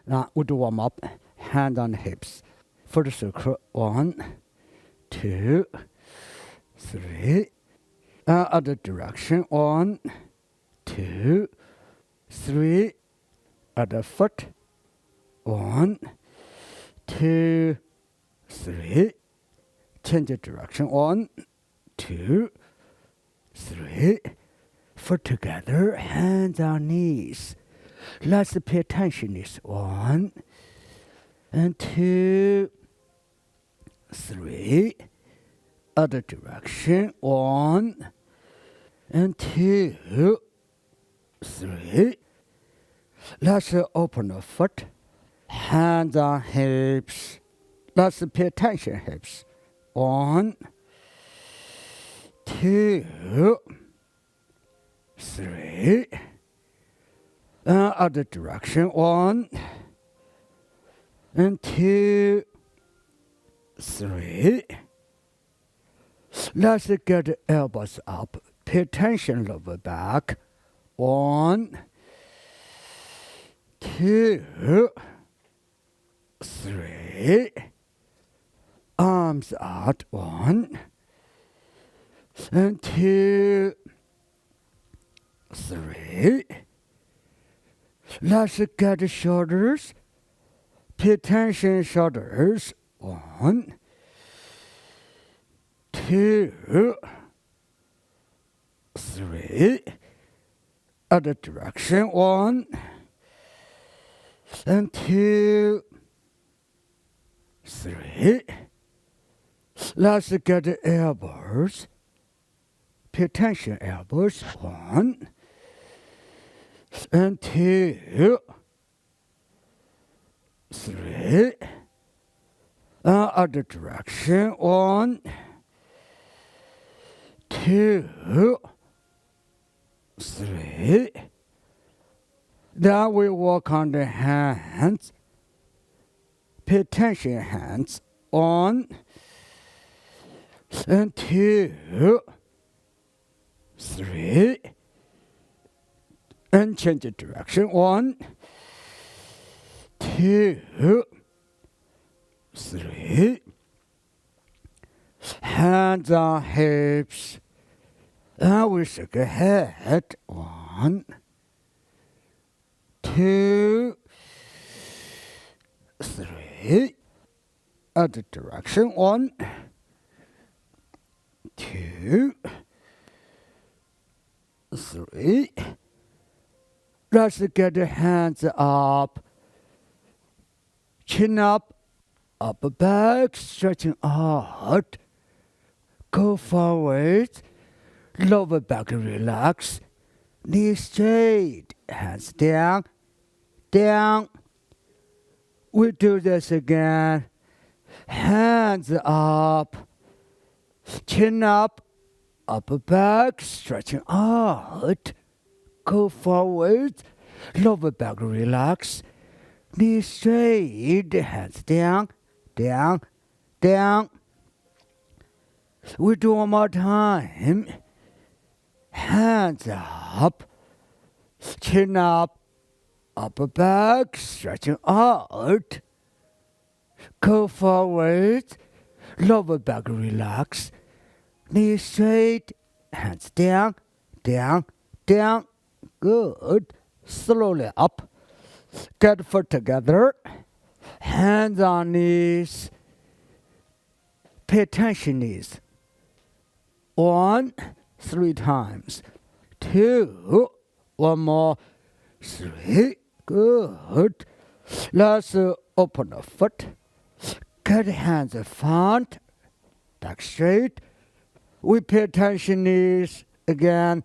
Now we do warm up. Hand on hips. For the circle. 1, 2, 3. Other direction. 1, 2, 3. Other foot. 1, 2, 3. Change the direction. 1, 2, 3. Foot together. Hands on knees. Let's pay attention. This 1 and 2, 3. Other direction. 1 and 2, 3. Let's open the foot. Hands on hips. Let's pay attention. Hips. 1, 2, 3. Other direction. 1 and 2, 3. Let's get the elbows up. Pay attention, lower back. 1, 2, 3. Arms out. 1 and 2, 3. Let's get the shoulders. Pay attention, shoulders. 1, 2, 3. Other direction. 1 and 2, 3. Let's get the elbows. Pay attention, elbows. 1 and 2, 3. Other direction. 1, 2, 3. Now we walk on the hands. Pay attention, hands. 1 and 2, 3. And change the direction. 1, 2, 3. Hands on hips. And we shake a head. 1, 2, 3. Other direction. 1, 2, 3. Let's get the hands up. Chin up. Upper back. Stretching out. Go forward. Lower back relax. Knees straight. Hands down. Down. We do this again. Hands up. Chin up. Upper back. Stretching out. Go forward. Lower back relax. Knees straight. Hands down. Down. Down. We do one more time. Hands up. Chin up. Upper back. Stretching out. Go forward. Lower back relax. Knees straight. Hands down. Down. Down. Good. Slowly up. Get foot together. Hands on knees. Pay attention, knees. 1, 3 times. 2, one more. 3, good. Let's open the foot. Get hands in front. Back straight. We pay attention, knees. Again.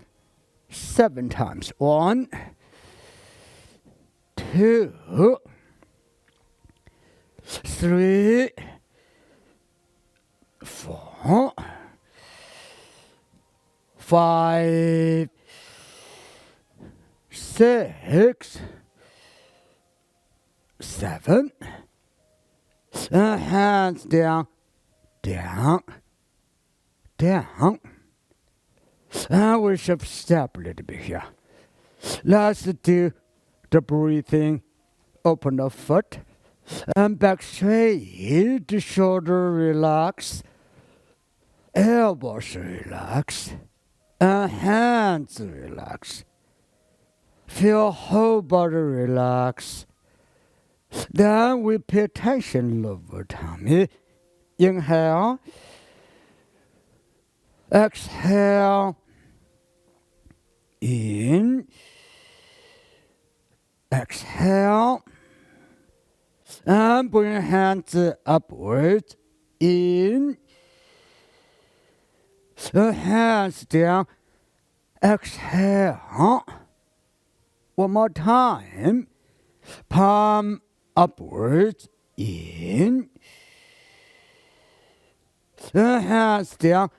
7 times. 1, 2, 3, 4, 5, 6, 7. Hands down, down, down. And we should step a little bit here. Let's do the breathing Open the foot. And back straight. The shoulder relax. Elbows relax. And hands relax. Feel whole body relax. Then we pay attention lower tummy. Inhale. Exhale. In. Exhale. And bring hands upwards. In. Hands down. Exhale. One more time. Palm upwards. In. Hands down.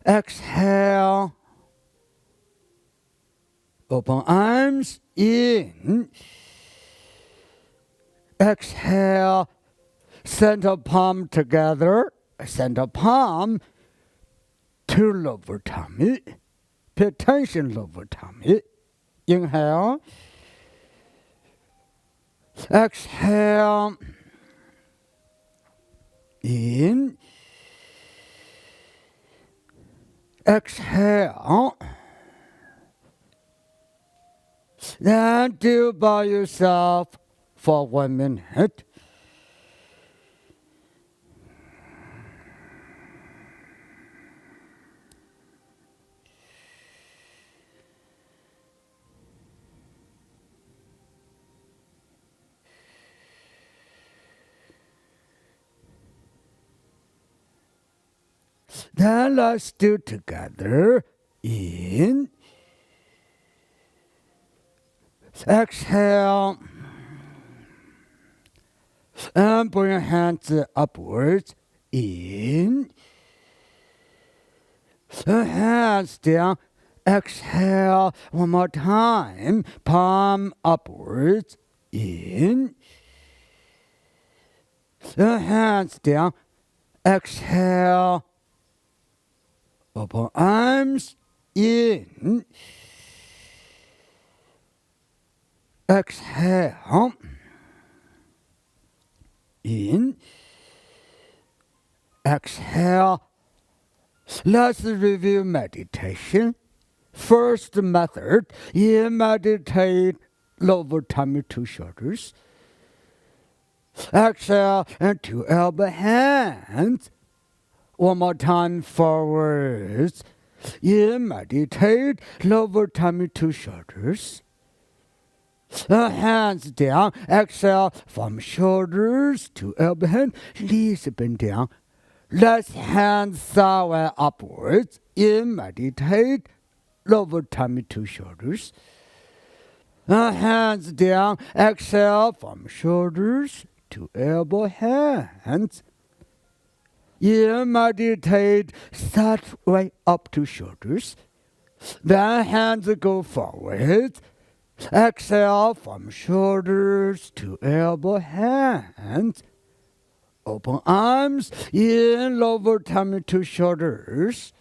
Exhale. Open arms. In. Exhale. Center palm together. Center palm to lower tummy. Pay attention, lower tummy. Inhale. Exhale. In. Exhale. Then do by yourself for 1 minute. Then let's do together. In. Exhale. And bring your hands upwards. In. Hands down. Exhale. One more time. Palm upwards. In. Hands down. Exhale. Open arms. In. Exhale. In. Exhale. Let's review meditation. First method, you meditate lower tummy to shoulders. Exhale and 2 elbow hands. One more time forwards. You meditate lower tummy to shoulders. Hands down. Exhale from shoulders to elbow hand. Knees bend down. Left hand sideways upwards. You meditate lower tummy to shoulders. Hands down. Exhale from shoulders to elbow hands. You meditate sideways up to shoulders. Then hands go forward. Exhale from shoulders to elbow hands. Open arms. In lower tummy to shoulders.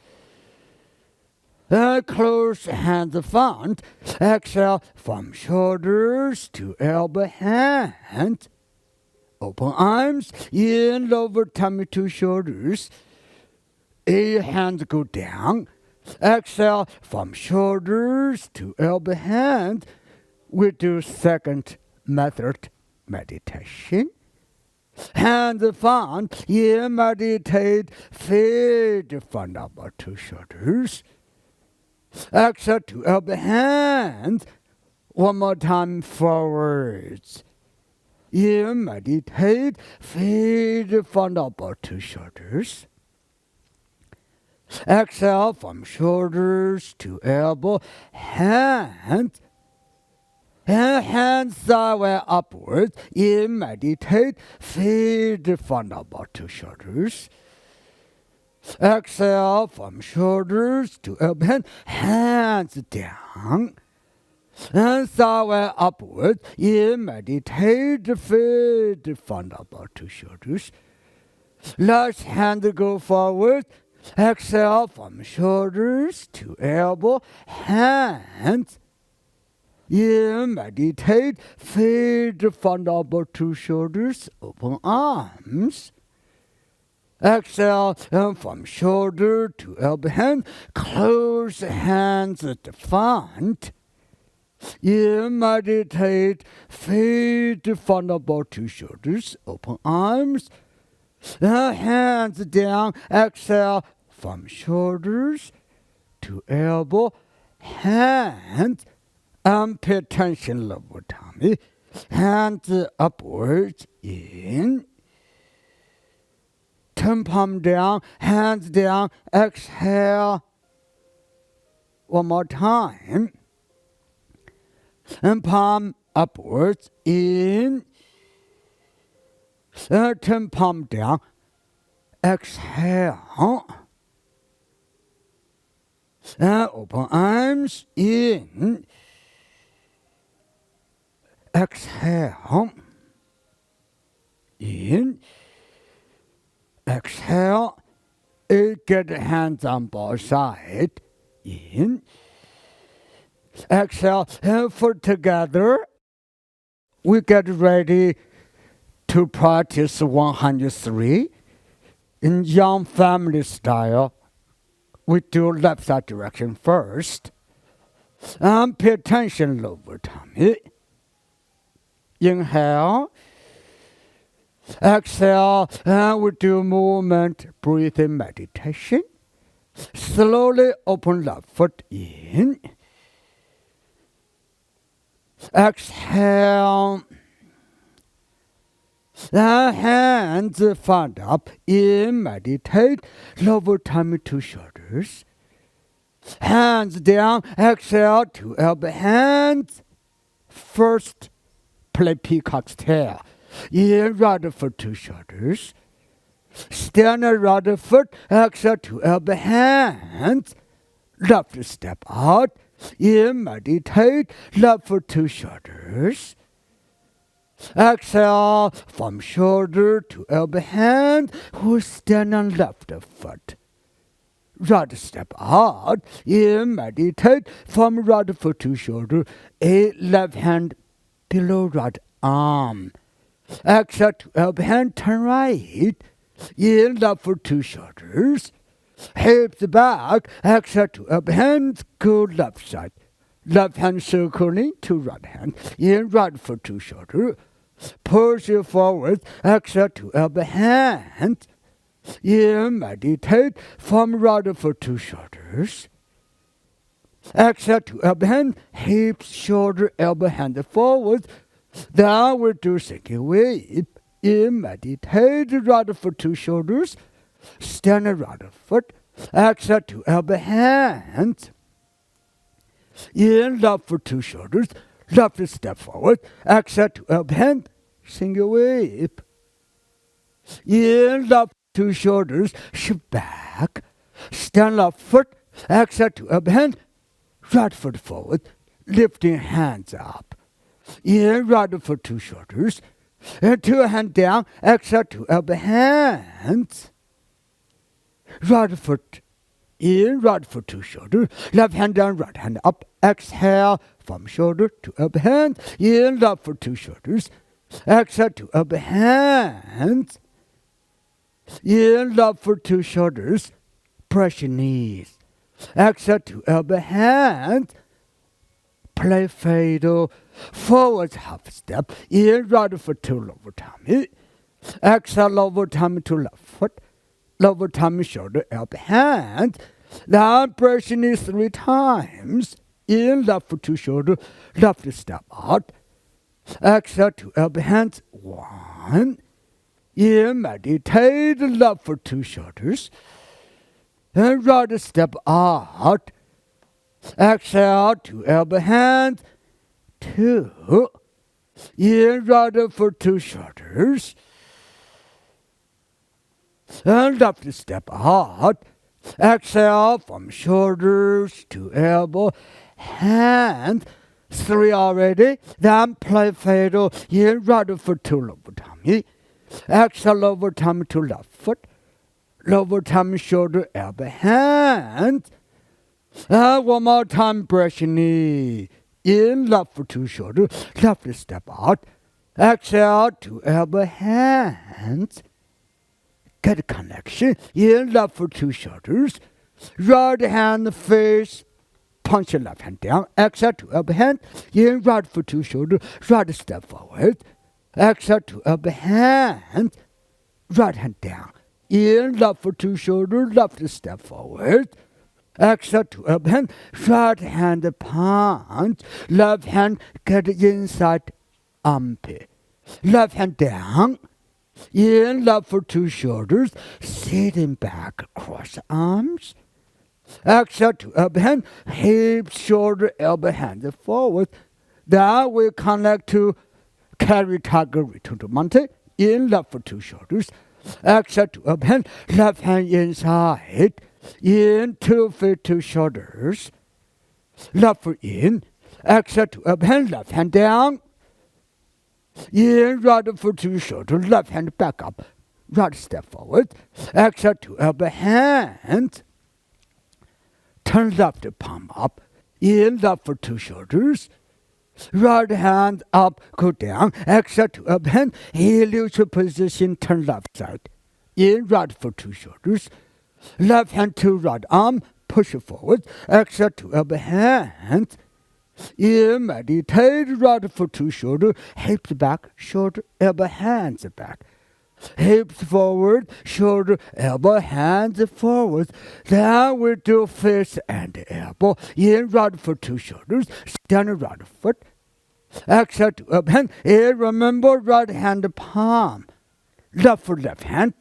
Close hands front. Exhale from shoulders to elbow hands. Open arms. In lower tummy to shoulders. Hands go down. Exhale from shoulders to elbow hand. We do second method meditation. Hands front. You meditate feet front upper to shoulders. Exhale to elbow hand. One more time forwards. You meditate feet front upper to shoulders. Exhale from shoulders to elbow hand. And hands sideways upwards. You meditate feet front upper to shoulders. Exhale from shoulders to elbow hand. Hands down. And sideways upwards. You meditate feet front upper to shoulders. Left hand go forward. Exhale from shoulders to elbow hands. In meditate, feet the front elbow to shoulders, open arms. Exhale from shoulder to elbow hand, close the hands at the front. In meditate, feet the front elbow to shoulders, open arms. Hands down, exhale from shoulders to elbow, hands, pay attention, lower tummy, hands upwards, in. Turn palm down, hands down, exhale. One more time. And palm upwards, in. Turn palm down, exhale. Open arms, in. Exhale. In. Exhale. Get the hands on both sides. In. Exhale. Foot together. We get ready to practice 103. In young family style, we do left side direction first. Pay attention, lower tummy. Inhale. Exhale. We do movement, breathing meditation. Slowly open left foot in. Exhale. Hands front up, in, meditate, lower tummy to shoulders. Hands down, exhale to elbow hands. First, play peacock's tail. In, right foot to shoulders. Stand right foot, exhale to elbow hands. Left step out, in, meditate, left foot to shoulders. Exhale from shoulder to elbow hand, who stand on left foot. Right step out, in, meditate, from right foot to shoulder, a left hand below right arm. Exhale to elbow hand, turn right, in, left foot to shoulders. Hips back, exhale to elbow hand, go left side. Left hand circling to right hand, in, right foot to shoulder. Push it forward, exhale to elbow hand. In, meditate, from right foot to shoulders. Exhale to elbow hand, hips, shoulder, elbow hand forward. Then we do single whip. In, meditate, right foot to shoulders. Stand right foot, exhale to elbow hand. In, left foot to shoulders. Left step forward, exhale to elbow hand, single whip. In, left two shoulders, shift back. Stand left foot, exhale to elbow hand, right foot forward, lifting hands up. In, right foot two shoulders, and two hand down, exhale to elbow hands. Right foot in, right foot to shoulder, left hand down, right hand up. Exhale from shoulder to elbow hand, in, left foot to shoulders. Exhale to elbow hands, in, left foot to shoulders. Press your knees. Exhale to elbow hands. Play fatal. Forward half step, in, right foot to lower tummy. Exhale, lower tummy to left foot. Lower tummy, shoulder, elbow hand. Then press your knees 3 times. In, left foot to shoulder, left step out. Exhale to elbow hands. 1. In, meditate, left foot to shoulders. And right step out. Exhale to elbow hands. 2. In, right foot to shoulders. And left step out. Exhale from shoulders to elbow, hand. 3 already. Then play fatal. In, right foot to lower tummy. Exhale, lower tummy to left foot. Lower tummy, shoulder, elbow, hand. One more time, brush your knee. In, left for two shoulders, left step out. Exhale to elbow hands. Get a connection. In, left for two shoulders. Right hand face. Punch your left hand down. Exhale to elbow hand. In, right for two shoulders. Right step forward. Exhale to elbow hand. Right hand down. In, left for two shoulders. Left step forward. Exhale to elbow hand. Right hand punch. Left hand get inside armpit. Left hand down. In, left for two shoulders. Sitting back, cross arms. Exhale to elbow hand. Hips, shoulder, elbow hand forward. Then we connect to carry tiger, return to mountain. In, left for two shoulders. Exhale to elbow hand. Left hand inside. In, 2 feet, 2 shoulders. Left foot in. Exhale to elbow hand. Left hand down. In, right foot 2 shoulders. Left hand back up. Right step forward. Exhale to elbow hand. Turn left palm up. In, left foot 2 shoulders. Right hand up, go down. Exhale to elbow hand. Heel neutral position. Turn left side. In, right foot 2 shoulders. Left hand to right arm. Push it forward. Exhale to elbow hand. In, meditate. Right foot 2 shoulders. Hips back. Shoulder, elbow, hands back. Hips forward, shoulder, elbow, hands forward. Then we do fist and elbow. In, right foot 2 shoulders. Stand right foot. Exhale to elbow hand. In, remember right hand palm. Left foot, left hand.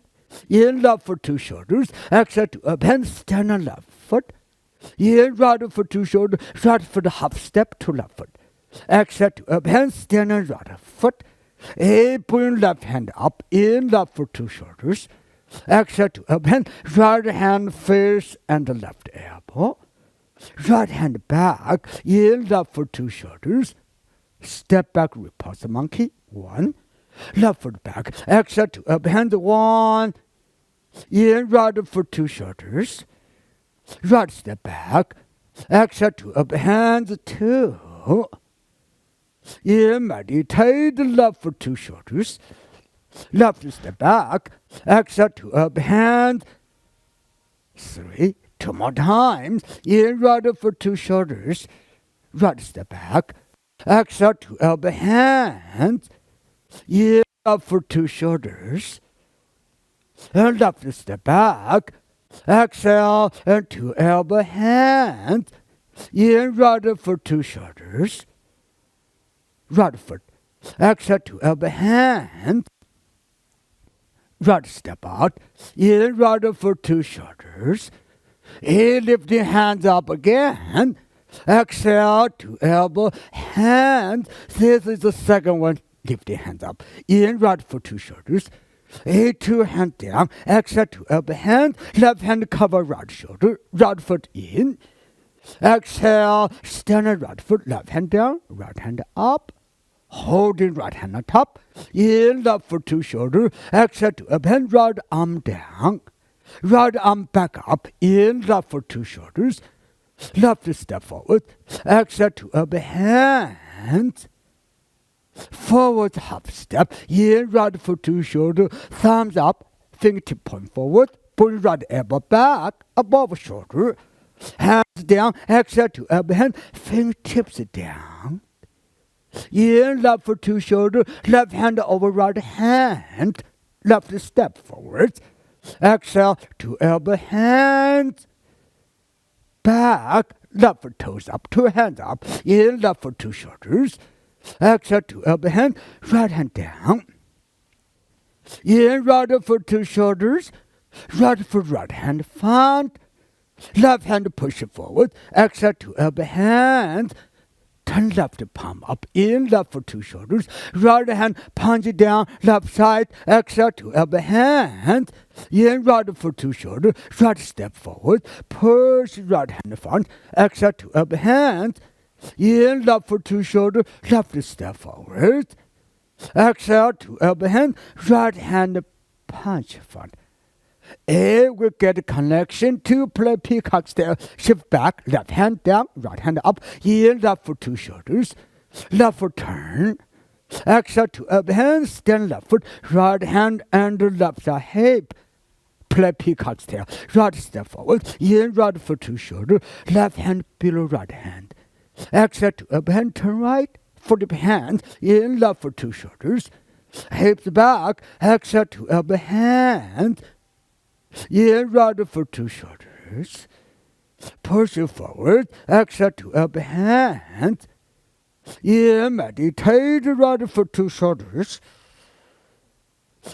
In, left foot 2 shoulders. Exhale to elbow hand. Stand on left foot. In, right foot 2 shoulders. Right foot half step to left foot. Exhale to elbow hand. Stand on right foot. Bring left hand up. In, left foot 2 shoulders. Exhale to elbow hand. Right hand face and the left elbow. Right hand back. In, left foot 2 shoulders. Step back, repulse monkey. 1. Left foot back. Exhale to elbow hand. 1. In, right foot 2 shoulders. Right step back. Exhale to elbow hand. 2. In, meditate. Left foot 2 shoulders. Left step back. Exhale to elbow hand. 3. 2 more times. In, right foot 2 shoulders. Right step back. Exhale to elbow hand. In, left foot 2 shoulders. And left step back. Exhale and to elbow hand. In, right foot 2 shoulders. Right foot. Exhale to elbow hand. Right step out. In, right foot 2 shoulders. In, lift your hands up again. Exhale to elbow hand. This is the second one. Lift your hands up. In, right foot 2 shoulders. In, 2 hands down. Exhale to elbow hand. Left hand cover right shoulder. Right foot in. Exhale. Stand on right foot. Left hand down. Right hand up. Holding right hand on top. In, left foot 2 shoulder. Exhale to elbow hand. Right arm down. Right arm back up. In, left foot 2 shoulders. Left step forward. Exhale to elbow hand. Forward half step. In, right foot 2 shoulder. Thumbs up. Fingertip point forward. Bring right elbow back. Above shoulder. Hands down. Exhale to elbow hand. Fingertips down. In, left foot 2 shoulder. Left hand over right hand. Left step forward. Exhale to elbow hand. Back. Left foot toes up. 2 hands up. In, left foot 2 shoulders. Exhale to elbow hand. Right hand down. In, right foot 2 shoulders. Right foot, right hand front. Left hand push it forward. Exhale to elbow hand. Turn left palm up. In, left foot 2 shoulders. Right hand punch it down. Left side. Exhale to elbow hand. In, right foot 2 shoulders. Right step forward. Push right hand front. Exhale to elbow hand. In, left foot 2 shoulders. Left step forward. Exhale to elbow hand. Right hand punch front. A will get a connection to play peacock style. Shift back, left hand down, right hand up. In, left foot, 2 shoulders. Left foot turn. Exhale to up hand, stand left foot, right hand and left side hip. Play peacock style. Right step forward. In, right foot, 2 shoulders. Left hand below right hand. Exhale to up hand, turn right. Foot hand. In, left foot, 2 shoulders. Hips back. Exhale to up hand. In, right foot, 2 shoulders. Push it forward. Exhale to up hand. In, meditate, right foot, 2 shoulders.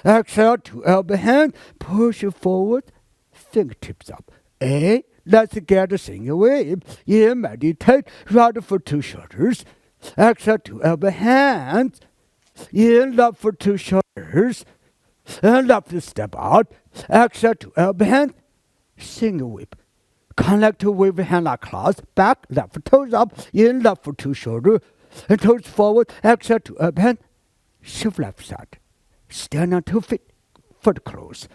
Exhale to elbow hand, push it forward, fingertips up. A, let's get a single wave. In, meditate, right foot, 2 shoulders. Exhale to elbow hand. In, left foot, 2 shoulders. And left step out. Exhale to elbow hand, single whip. Connect to wave hand like claws. Back, left foot, toes up. In, left foot, 2 shoulders. And toes forward. Exhale to elbow hand, shift left side. Stand on 2 feet, foot close.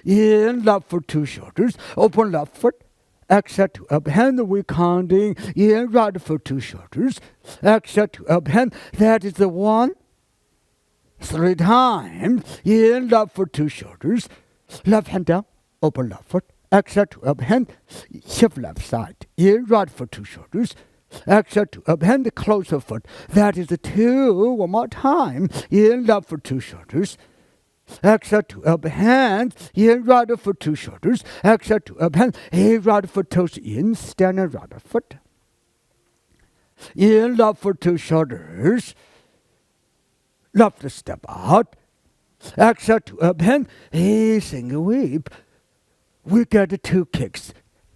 In, left foot, 2 shoulders. Open left foot. Exhale to up hand, we counting. In, right foot, 2 shoulders. Exhale to up hand. That is the 1. 3 times. In, left foot, 2 shoulders. Left hand down. Open left foot. Exhale to up hand. Shift left side. In, right foot, 2 shoulders. Exhale to up hand, close the foot. That is the 2. One more time. In, left foot, 2 shoulders. Exhale to up hand. In, right foot, 2 shoulders. Exhale to up hand. In, right foot, toes in. Stand on right foot. In, left foot, 2 shoulders. Left step out. Exhale to up hand. A single whip. We get 2 kicks.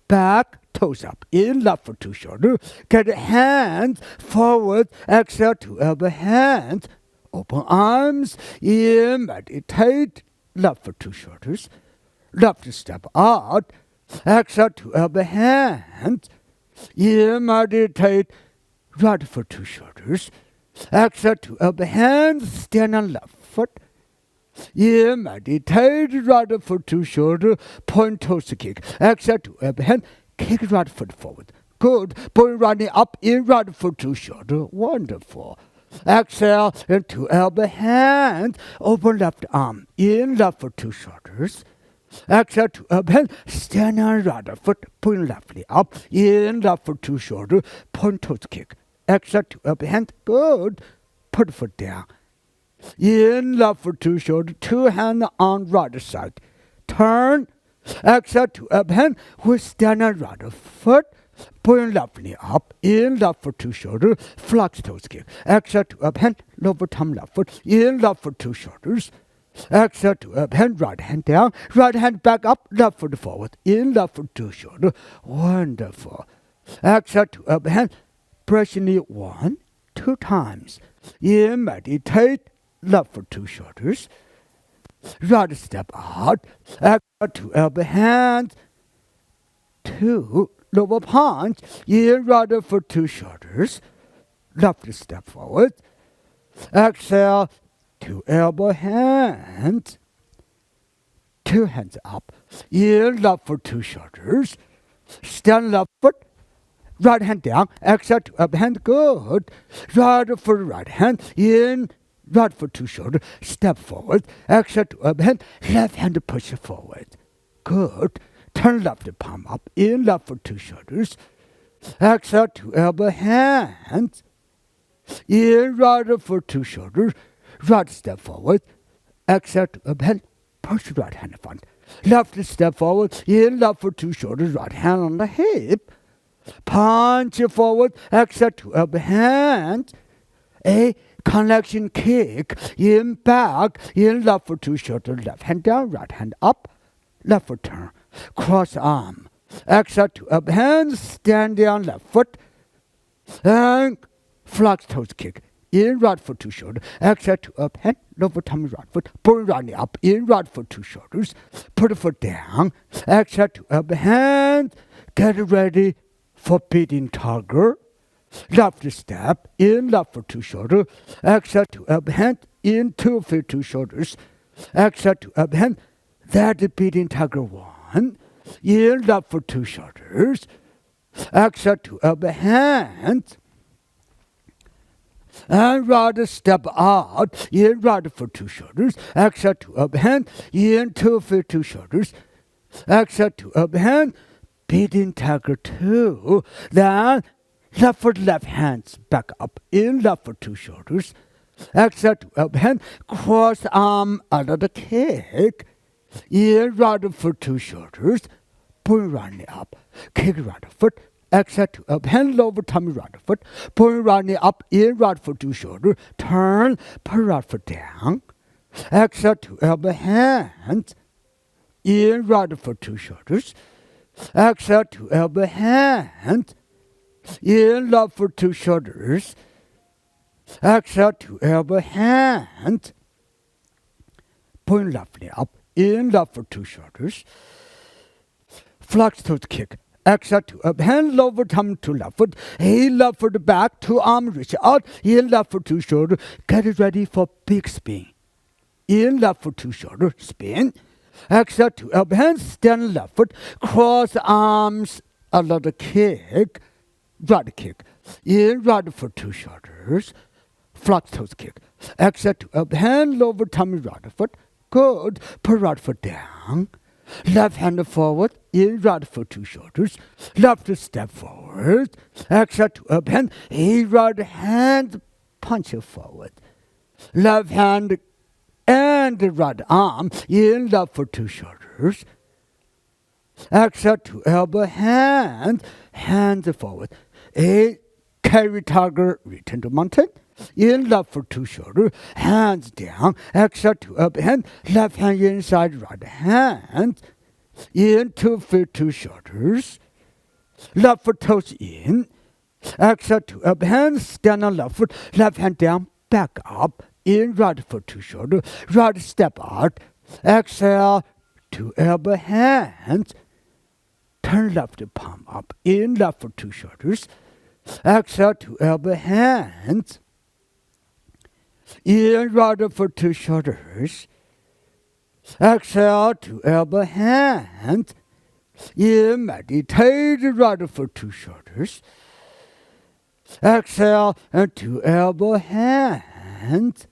Back. Toes up. In, left foot, 2 shoulders. Get hands forward. Exhale to elbow hands. Open arms. In, meditate. Left foot, 2 shoulders. Left step out. Exhale to elbow hands. In, meditate. Right foot, 2 shoulders. Exhale to elbow hands. Stand on left foot. In, meditate. Right foot, 2 shoulders. Point toes kick. Exhale to elbow hand. Kick right foot forward. Good. Point running up. In, right foot, 2 shoulders. Wonderful. Exhale into elbow hand. Open left arm. In, left foot, 2 shoulders. Exhale to elbow hand. Stand on right foot. Point left knee up. In, left foot, 2 shoulders. Point toes kick. Exhale to elbow hand. Good. Put foot down. In, left foot, 2 shoulders. 2 hands on right side. Turn. Exhale to up hand. We stand on right foot. Point left knee up. In, left foot, 2 shoulders. Flex toes kick. Exhale to up hand. Lower thumb left foot. In, left foot, 2 shoulders. Exhale to up hand. Right hand down. Right hand back up. Left foot forward. In, left foot, 2 shoulders. Wonderful. Exhale to up hand. Press knee 1, 2 times. In, meditate. Left foot, 2 shoulders. Right step out. Exhale to elbow hand. 2. Lower punch. In, right foot, 2 shoulders. Left step forward. Exhale to elbow hand. 2 hands up. In, left foot, 2 shoulders. Stand left foot. Right hand down. Exhale to up hand. Good. Right foot, right hand. In. Right foot, 2 shoulders. Step forward. Exhale to up hand. Left hand push forward. Good. Turn left palm up. In, left foot, 2 shoulders. Exhale to elbow hand. In, right foot, 2 shoulders. Right step forward. Exhale to up hand. Push right hand in front. Left step forward. In, left foot, 2 shoulders. Right hand on the hip. Punch forward. Exhale to elbow hand. A connection kick. In, back. In, left foot, 2 shoulders. Left hand down. Right hand up. Left foot turn. Cross arm. Exhale to up hand. Stand down left foot. And flex toes kick. In, right foot, 2 shoulders. Exhale to up hand. Lower tummy right foot. Pull right knee up. In, right foot, 2 shoulders. Put a foot down. Exhale to up hand. Get ready for beating tiger. Left step. In, left foot, 2 shoulders. Exhale to up hand. In, 2 feet, 2 shoulders. Exhale to up hand. That beating tiger 1. In left for 2 shoulders. Exhale to elbow hands. And right step out. In right for 2 shoulders. Exhale to elbow hand. In 2 for 2 shoulders. Exhale to elbow hand. Beating tiger 2. Then left foot, left hands back up. In left for 2 shoulders. Exhale to elbow hand. Cross arm under the kick. In right for 2 shoulders. Point right up. Kick right foot. Exhale to elbow hand. Lower tummy right foot. Point right up. In right for 2 shoulders. Turn. Put right foot down. Exhale to elbow hand. In right for 2 shoulders. Exhale to elbow hand. In left for 2 shoulders. Exhale to elbow hand. Point leftly up. In left for 2 shoulders. Flex toes kick. Exhale to elbow hand. Lower thumb to left foot. In left foot back. 2 arm reach out. In left for 2 shoulders. Get it ready for big spin. In left for 2 shoulders. Spin. Exhale to elbow hand. Stand left foot. Cross arms. Another kick. Right kick. In right for 2 shoulders. Flex toes kick. Exhale to elbow hand. Lower tummy right foot. Good. Put right foot down. Left hand forward. In right for 2 shoulders. Left step forward. Exhale to elbow hand. In right hand. Punch it forward. Left hand and the right arm. In left for 2 shoulders. Exhale to elbow hand. Hands forward. A carry tiger. Return to mountain. In left for 2 shoulders. Hands down. Exhale to elbow hand. Left hand inside right hand. In 2 for 2 shoulders. Left foot toes in. Exhale to elbow hand. Stand on left foot. Left hand down. Back up. In right for 2 shoulders. Right step out. Exhale to elbow hands. Turn left palm up. In left for 2 shoulders. Exhale to elbow hands. In right for 2 shoulders. Exhale to elbow hands. In meditate right for 2 shoulders. Exhale and to elbow hands.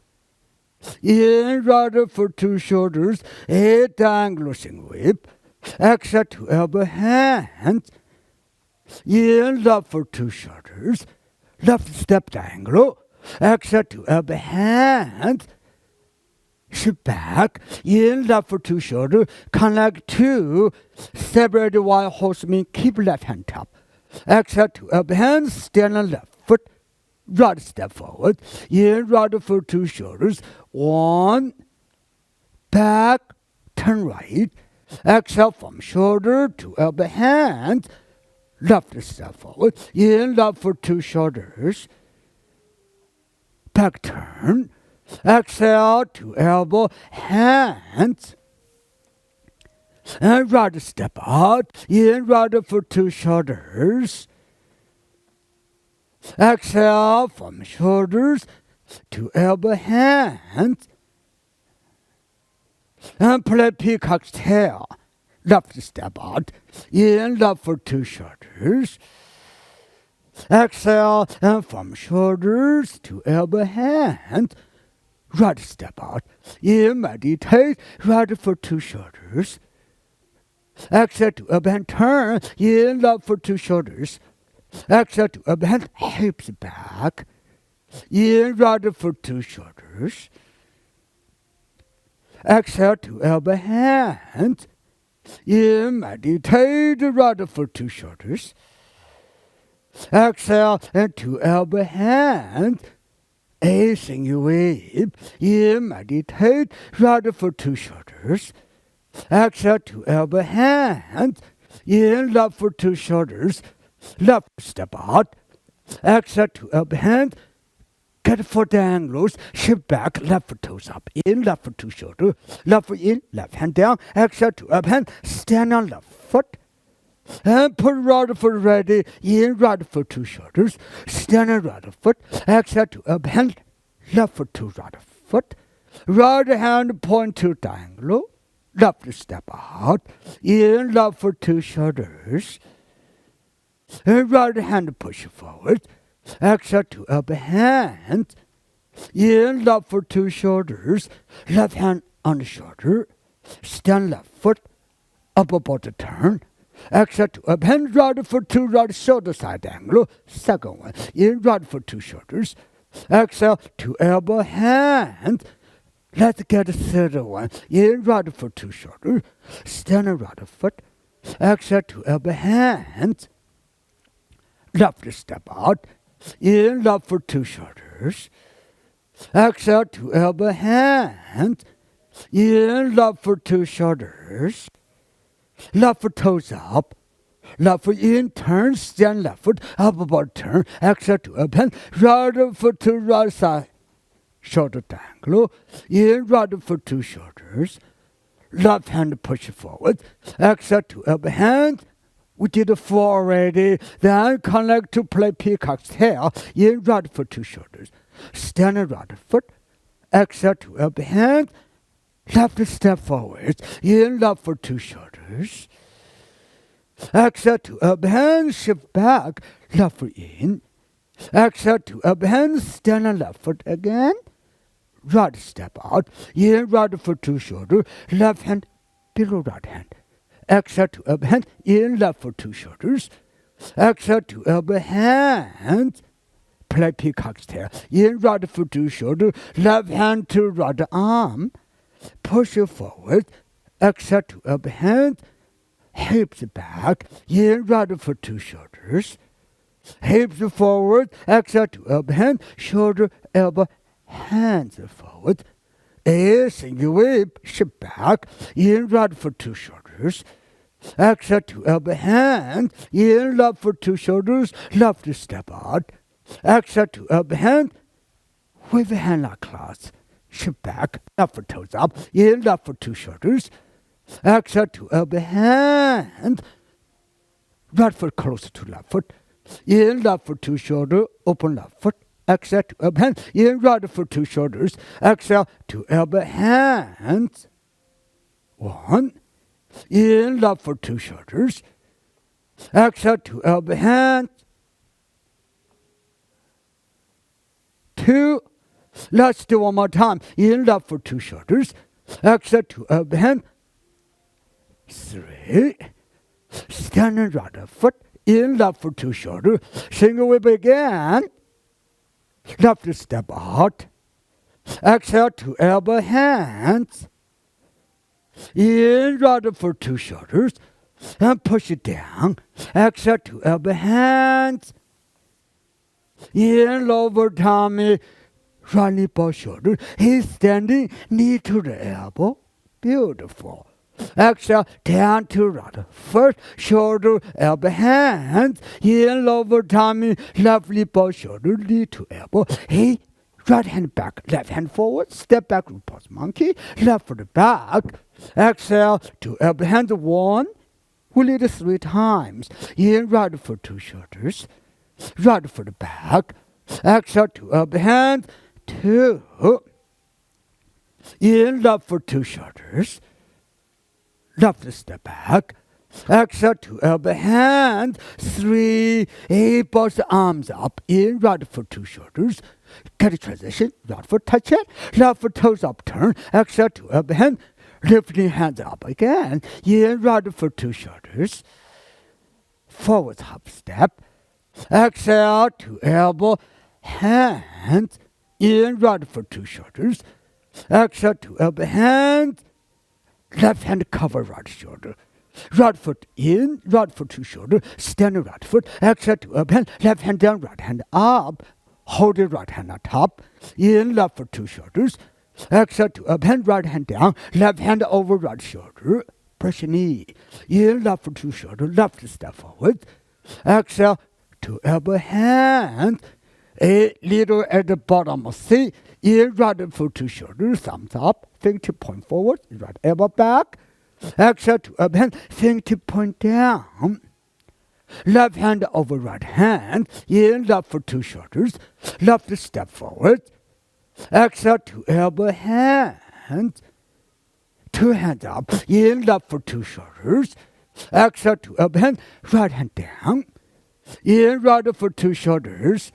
In right for 2 shoulders. A dangling whip. Exhale to elbow hands. In left for 2 shoulders. Left step diagonal. Exhale to elbow hands. Shift back. In left for 2 shoulders. Connect 2. Separate while horseman. Keep left hand top. Exhale to elbow hands. Stand on left foot. Right step forward. In right for 2 shoulders. 1. Back. Turn right. Exhale from shoulder to elbow hands. Left step forward. In left for 2 shoulders. Back turn. Exhale to elbow hands. And right step out. In right for 2 shoulders. Exhale from shoulders to elbow hands. And play peacock's tail. Left step out. In left for 2 shoulders. Exhale and from shoulders to elbow hands. Right step out. In meditate. Right for 2 shoulders. Exhale to elbow hand. Turn. In left for 2 shoulders. Exhale to elbow hand. Hips back. In right for 2 shoulders. Exhale to elbow hand. In meditate right for 2 shoulders. Exhale and to elbow hand. A single whip. In meditate right for 2 shoulders. Exhale to elbow hand. In left for 2 shoulders. Left step out. Exhale to elbow hand. Get foot angles, shift back, left foot toes up, in left foot 2 shoulder, left foot in, left hand down, exhale to up hand, stand on left foot, and put right foot ready, in right foot 2 shoulders, stand on right foot, exhale to up hand, left foot to right foot, right hand point to diagonal, left step out, in left for 2 shoulders, and right hand push forward, exhale to upper hand, in left for 2 shoulders, left hand on the shoulder, stand left foot, up about the turn, exhale to up hand, right for 2 right shoulder side angle, second one, in right for 2 shoulders, exhale to elbow hand. Let's get the third one. In right for 2 shoulders. Stand right foot. Exhale to elbow hand. Left step out. In left for 2 shoulders. Exhale to elbow hand. In left for 2 shoulders. Left foot toes up. Left foot in, turn, stand left foot, up about turn. Exhale to up hand. Right foot to right side. Shoulder angle, in right for 2 shoulders, left hand push forward, exhale to up hand, we did 4 already, then connect to play peacock's tail, in right for 2 shoulders, stand right foot, exhale to up hand, left step forward, in left for 2 shoulders, exhale to up hand, shift back, left foot in, exhale to up hand, stand on left foot again, right step out, in right for 2 shoulders, left hand below right hand. Exhale to up hand, in left for 2 shoulders. Exhale to elbow hand. Play peacock's tail. In right for 2 shoulders, left hand to right arm. Push it forward. Exhale to elbow hand. Hips back. In right for 2 shoulders. Hips forward. Exhale to elbow hand. Shoulder, elbow, hands forward, a single whip, shift back, in right for 2 shoulders, exhale to elbow hand, in left for 2 shoulders, left to step out, exhale to elbow hand, with a hand like class, shift back, left for toes up, in left for 2 shoulders, exhale to elbow hand, right foot closer to left foot, in left for 2 shoulders, open left foot, exhale to elbow hand, in right for 2 shoulders, exhale to elbow hand. 1, in left for 2 shoulders, exhale to elbow hand. 2, let's do one more time, in left for 2 shoulders, exhale to elbow hand. 3, standing right foot, in left for 2 shoulders, single whip again. Left step out. Exhale to elbow hands. In right for 2 shoulders. And push it down. Exhale to elbow hands. In lower tummy. Right knee both shoulders. He's standing knee to the elbow. Beautiful. Exhale down to right. First shoulder, elbow, hands. In lower tummy, left knee, both shoulder, knee to elbow. Hey, right hand back, left hand forward. Step back, pose monkey. Left for the back. Exhale to elbow, hand 1. We lead it 3 times. In right for 2 shoulders. Right for the back. Exhale to elbow, hand 2. In left for 2 shoulders. Left step back. Exhale to elbow hand. 3. Both arms up. In right for 2 shoulders. Get a transition. Right foot touch it. Left foot toes up. Turn. Exhale to elbow hand. Lifting hands up again. In right for 2 shoulders. Forward hop step. Exhale to elbow hand. In right for 2 shoulders. Exhale to elbow hand. Left hand cover right shoulder. Right foot in, right foot to shoulder. Stand right foot. Exhale to up hand. Left hand down, right hand up. Hold the right hand on top. In, left foot 2 shoulders. Exhale to up hand, right hand down. Left hand over right shoulder. Press your knee. In, left foot 2 shoulder. Left step forward. Exhale to elbow hand. A little at the bottom. See, in right foot 2 shoulders. Thumbs up. Fingertip point forward, right elbow back. Exhale to up hand, fingertip point down. Left hand over right hand, in left for 2 shoulders. Left step forward. Exhale to elbow hand. 2 hands up, inhale for 2 shoulders. Exhale to elbow hand, right hand down. Inhale for 2 shoulders.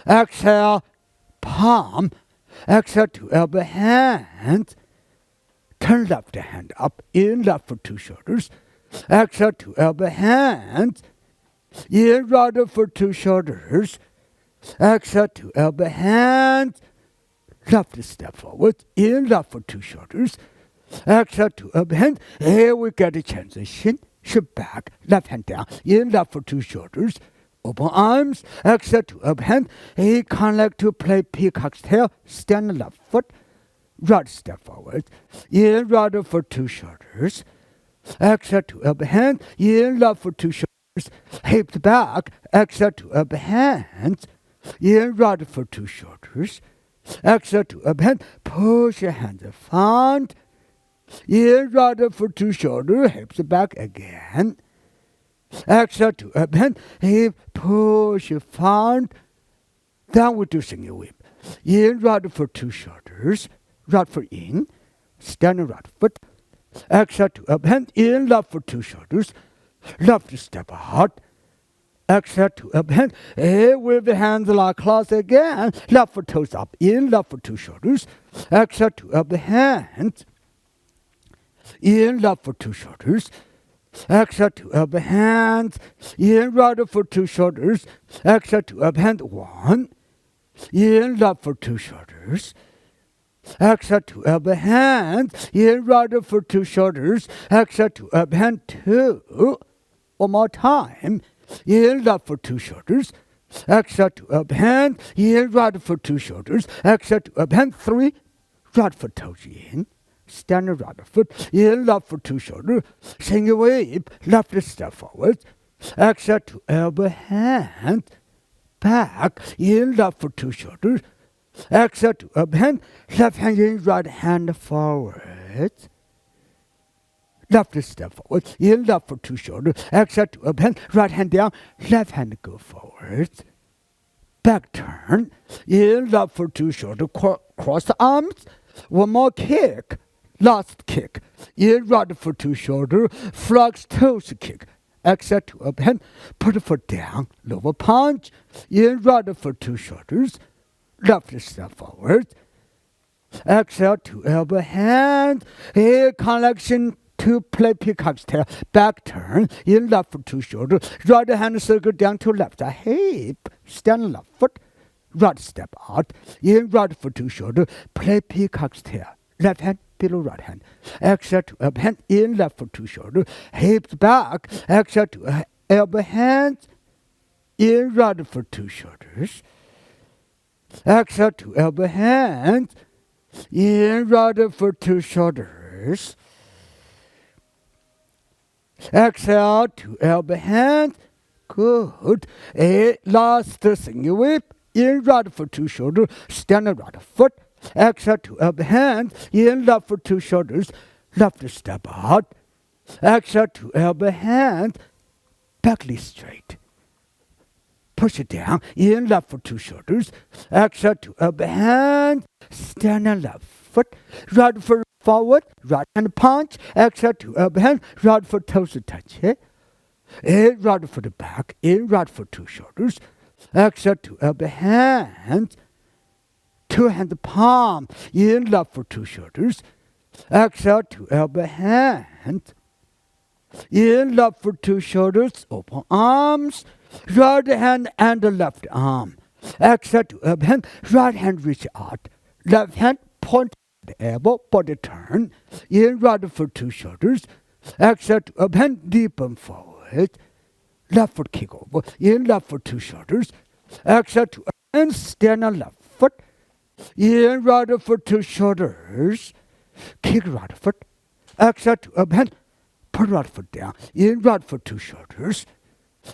Exhale, palm. Exhale to elbow hand. Turn left hand up, inhale for 2 shoulders. Exhale to elbow hand. Inhale for 2 shoulders. Exhale to elbow hand. Left step forward, inhale for 2 shoulders. Exhale to elbow hand. Here we get a transition. Shift back, left hand down, inhale for 2 shoulders. Open arms, exhale to elbow hand. He kind of like to play peacock's tail. Stand left foot, right step forward. Inhale for 2 shoulders. Exhale to elbow hand. Inhale for 2 shoulders. Hips back, exhale to elbow hand. Inhale for 2 shoulders. Exhale to elbow hand. Push your hands in front. Inhale for 2 shoulders. Hips back again. Exhale to elbow hand. Hip push your front. Then we do single whip. Inhale for 2 shoulders. Right foot in. Stand right foot. Exhale to elbow hand. Inhale for 2 shoulders. Left step out. Exhale to elbow hand. With the hands like claws again. Left foot toes up. Inhale for 2 shoulders. Exhale to elbow hand. Inhale for 2 shoulders. Exhale to elbow hand. Inhale for 2 shoulders. Exhale to elbow hand. 1. Inhale for 2 shoulders. Exhale to elbow hand. Inhale for 2 shoulders. Exhale to elbow hand. 2. One more time. Inhale for 2 shoulders. Exhale to elbow hand. Inhale for 2 shoulders. Exhale to elbow hand. 3. Right foot toes in. Stand right foot. Inhale for 2 shoulders. Single whip. Left step forward. Exhale to elbow hand. Back. Inhale for 2 shoulders. Exhale to elbow hand. Left hand in, right hand forward. Left step forward. Inhale for 2 shoulders. Exhale to elbow hand. Right hand down. Left hand go forward. Back turn. Inhale for 2 shoulders. Cross the arms. One more kick. Last kick. Inhale for 2 shoulders. Flex toes kick. Exhale to elbow hand. Put the foot down. Lower punch. Inhale for 2 shoulders. Left step forward. Exhale to elbow hand. Here connection to play peacock's tail. Back turn. Inhale for 2 shoulders. Right hand circle down to left hip. Stand left foot. Right step out. Inhale for 2 shoulders. Play peacock's tail. Left hand below right hand. Exhale to elbow hand. Inhale for 2 shoulders. Hips back. Exhale to elbow hand. Inhale for 2 shoulders. Exhale to elbow hand. Inhale for 2 shoulders. Exhale to elbow hand. Good. Last single whip. Inhale for 2 shoulders. Stand right foot. Exhale to elbow hand. Inhale for 2 shoulders. Left step out. Exhale to elbow hand. Back leg straight. Push it down. Inhale for 2 shoulders. Exhale to elbow hand. Stand on left foot. Right foot forward. Right hand punch. Exhale to elbow hand. Right foot toes to touch it. In right foot back. In right for 2 shoulders. Exhale to elbow hand. 2 hand palm. Inhale for 2 shoulders. Exhale to elbow hand. Inhale for 2 shoulders. Open arms. Right hand and the left arm. Exhale to elbow hand. Right hand reach out. Left hand point the elbow. Body turn. Inhale for 2 shoulders. Exhale to elbow hand. Deepen forward. Left foot kick over. Inhale for 2 shoulders. Exhale to elbow hand. Stand on left foot. Inhale for 2 shoulders. Kick right foot. Exhale to elbow hand. Put right foot down. Inhale for 2 shoulders.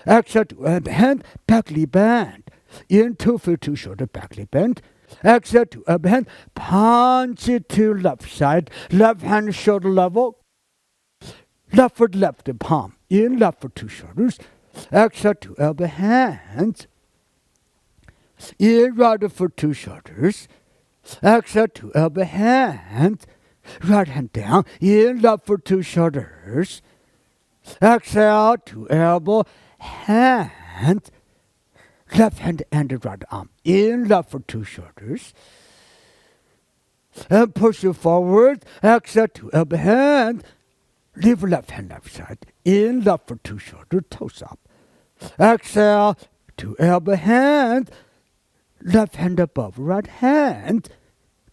Exhale to elbow hand. Back leg bend. Into for 2 shoulder. Back leg bend. Exhale to elbow hand. Punch it to left side. Left hand shoulder level. Left foot left palm. In left for 2 shoulders. Exhale to elbow hand. In right for 2 shoulders. Exhale to elbow hand. Right hand down, in up for 2 shoulders. Exhale to elbow, hand. Left hand and the right arm. In up for 2 shoulders. And push you forward. Exhale to elbow, hand. Leave left hand left side. In up for 2 shoulders, toes up. Exhale to elbow, hand. Left hand above right hand.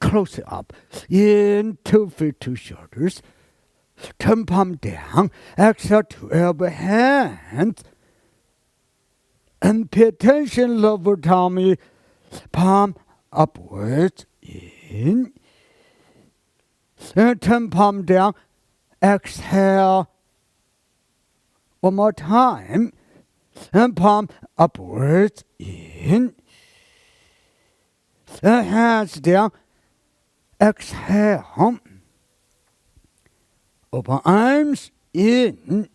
Close it up. In 2 feet, 2 shoulders. Turn palm down. Exhale to elbow, hand. And pay attention, lower tummy. Palm upwards. In. And turn palm down. Exhale. One more time. And palm upwards. In. And hands down. Exhale. Open arms. In.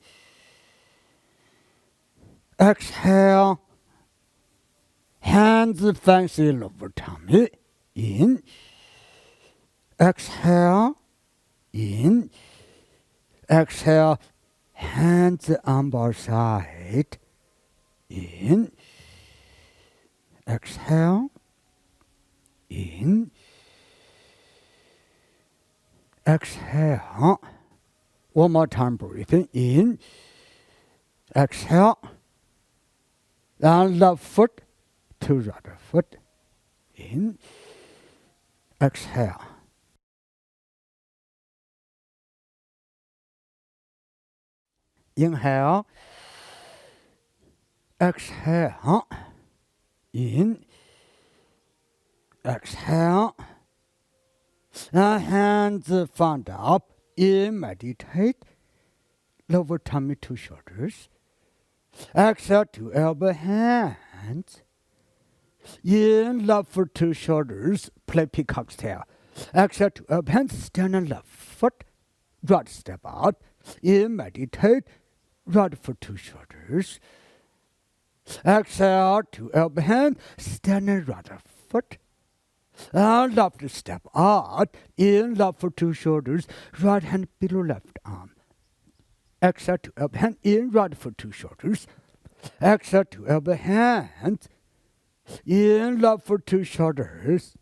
Exhale. Hands fancy lower tummy. In. Exhale. In. Exhale. Hands on both sides. In. Exhale. In. Exhale. One more time breathing. In. Exhale. And left foot to right foot. In. Exhale. Inhale. Exhale. In. Exhale. And hands front up. In. Meditate. Lower tummy to shoulders. Exhale to elbow, hands. In. Left foot to shoulders. Play peacock's tail. Exhale to elbow, hands. Stand on left foot. Right step out. In. Meditate. Right foot to shoulders. Exhale to elbow, hand. Stand on right foot. And left step out. In. Left foot to shoulders. Right hand below left arm. Exhale to elbow, hand. In. Right foot to shoulders. Exhale to elbow, hand. In. Left foot to shoulders.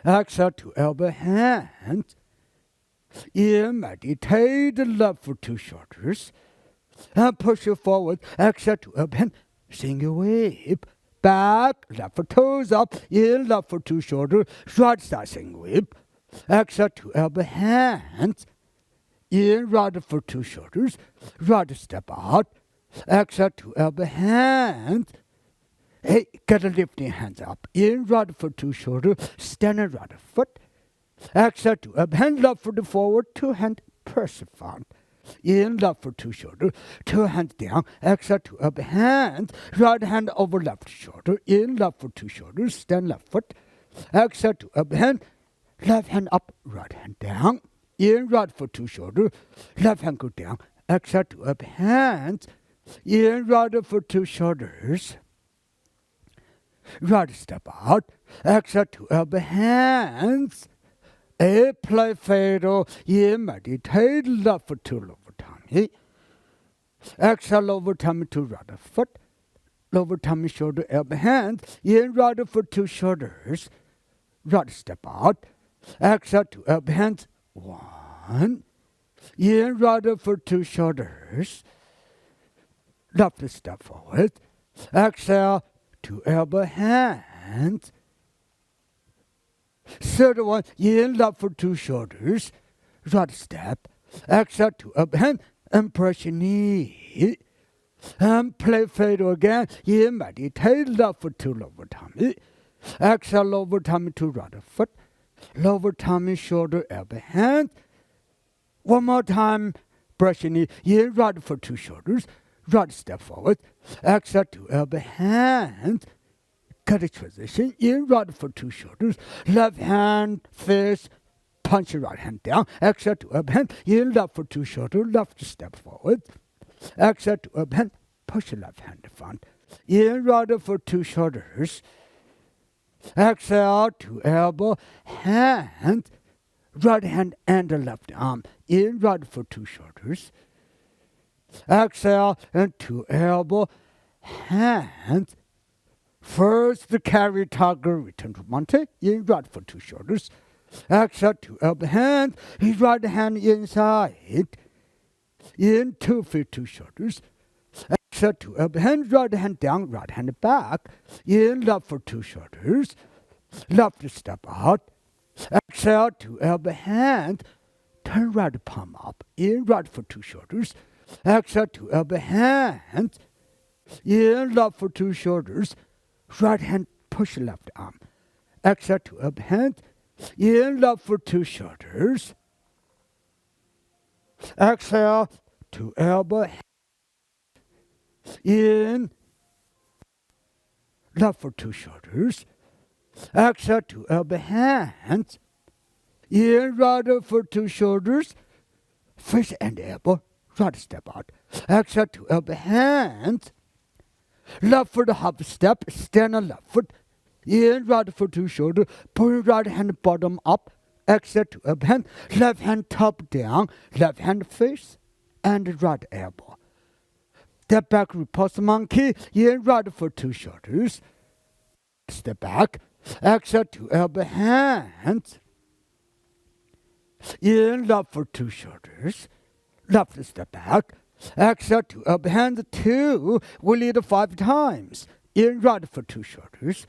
Exhale to elbow, hand. In. Meditate. Left foot to shoulders. And push it forward. Exhale to elbow, hand. Single whip. Back. Left foot toes up. In. Left foot to shoulder. Right side single whip. Exhale to elbow, hands. In. Right foot to shoulders. Right step out. Exhale to elbow, hands. Hey, get a lifting hands up. In. Right foot to shoulder. Stand on right foot. Exhale to elbow, hand. Left foot forward. 2 hand press front. In. Left foot to shoulder. 2 hands down. Exhale to elbow, hands. Right hand over left shoulder. In. Left foot to shoulder. Stand left foot. Exhale to elbow, hand. Left hand up. Right hand down. In. Right foot to shoulder. Left hand go down. Exhale to elbow, hands. In. Right foot to shoulders. Right step out. Exhale to elbow, hands. A play fatal. In. Meditate. Left foot to lower tummy. Exhale lower tummy to right foot. Lower tummy, shoulder, elbow, hand. In. Right foot to shoulders. Right step out. Exhale to elbow, hands. 1. In. Right foot to shoulders. Left step forward. Exhale to elbow, hands. Third one, in. Left foot to shoulders. Right step. Exhale to elbow, hand. And press your knee. And play fatal again. In. Meditate. Left foot to lower tummy. Exhale lower tummy to right foot. Lower tummy, shoulder, elbow, hand. One more time. Brush your knee. In. Right foot to shoulders. Right step forward. Exhale to elbow, hand. Cut a transition. In. Right foot to shoulders. Left hand, fist. Punch your right hand down. Exhale to elbow, hand. In. Left foot to shoulder. Left step forward. Exhale to elbow, hand. Push your left hand to front. In. Right foot to shoulders. Exhale to elbow, hand. right hand and the left arm in right for 2 shoulders. Exhale and 2 elbow, hands. First the carry tiger, return to Monte, in right for 2 shoulders. Exhale, 2 elbow, hands, his right hand inside, in 2 feet, 2 shoulders. Exhale, 2 elbow, hands, right hand down, right hand back, in left for 2 shoulders. Left step out. Exhale, 2 elbow, hands, turn right palm up, in right for 2 shoulders. Exhale, 2 elbow, hands, in left for 2 shoulders. Right hand push left arm. Exhale, 2 elbow, hands, in left for 2 shoulders. Exhale, 2 elbow, in left for 2 shoulders. Exhale, 2 elbow, hands, in right for 2 shoulders. Fist and elbow, right step out. Exhale, 2 elbow, hands, left foot half step, stand on left foot, in right for 2 shoulders, pull right hand bottom up, exhale, 2 elbow, hand, left hand top down, left hand face, and right elbow. Step back, repulse monkey, in right for 2 shoulders. Step back, exhale, 2 elbow, hands, in left for 2 shoulders. Left step back, exhale, 2 elbow, hands, 2, we lead 5 times. In right for 2 shoulders.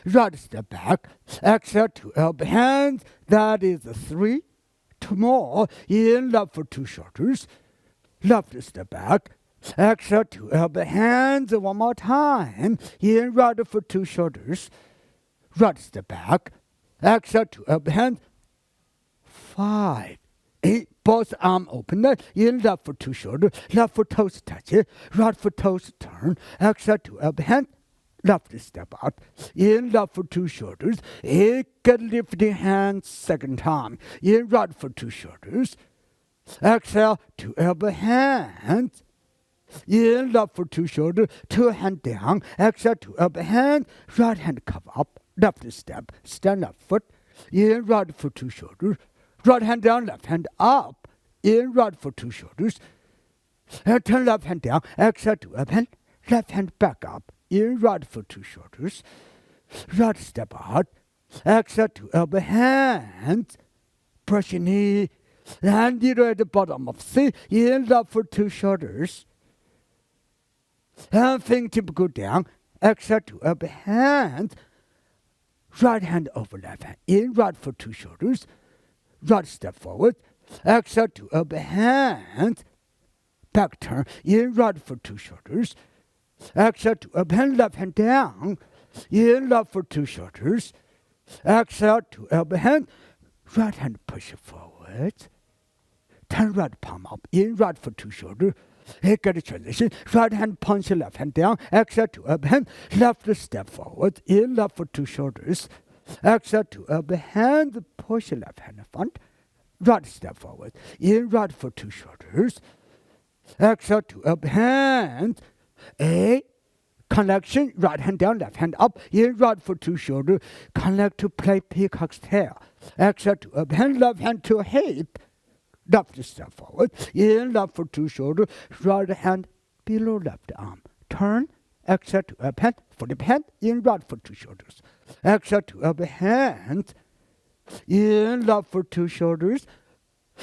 Right step back, exhale, 2 elbow, hands, that is 3. 2 more, in left for 2 shoulders. Left step back, exhale, 2 elbow, hands, 1 more time. In right for 2 shoulders. Right step back, exhale, 2 elbow, hands, 5. 8. Both arm open, in left for 2 shoulders, left foot toes touch it, right foot toes turn, exhale, 2 elbow, hand, left step out, in left for 2 shoulders, get lifting hands 2nd time, in right for 2 shoulders, exhale, 2 elbow, hands, in left for 2 shoulders, 2 hand down, exhale, 2 elbow, hand, right hand cover up, left step, stand up foot, in right for 2 shoulders, right hand down, left hand up, in right for 2 shoulders. And turn left hand down, exhale, 2 up hand, left hand back up, in right for 2 shoulders. Right step out, exhale, 2 elbow, hands, brush your knee, and needle at the bottom of C, in left for 2 shoulders. And fingertip go down, exhale, 2 elbow, hands, right hand over left hand, in right for 2 shoulders. Right step forward, exhale, 2 elbow, hands, back turn, in right for 2 shoulders. Exhale, 2 elbow, hand, left hand down, in left for 2 shoulders. Exhale, 2 elbow, hand, right hand push forward. Turn right palm up, in right for 2 shoulders. Get a transition, right hand punch, left hand down. Exhale, 2 elbow, hand, left step forward, in left for 2 shoulders. Exhale, 2 elbow, hand, push left hand front, right step forward, in right for 2 shoulders. Exhale, 2 elbow, hand, A, connection, right hand down, left hand up, in right for 2 shoulders, connect to play peacock's tail. Exhale, 2 elbow, hand, left hand to hip, left step forward, in left for 2 shoulders, right hand below left arm, turn, exhale, 2 elbow, hand, flip hand, in right for 2 shoulders. Exhale, 2 elbow, hand, in left for 2 shoulders,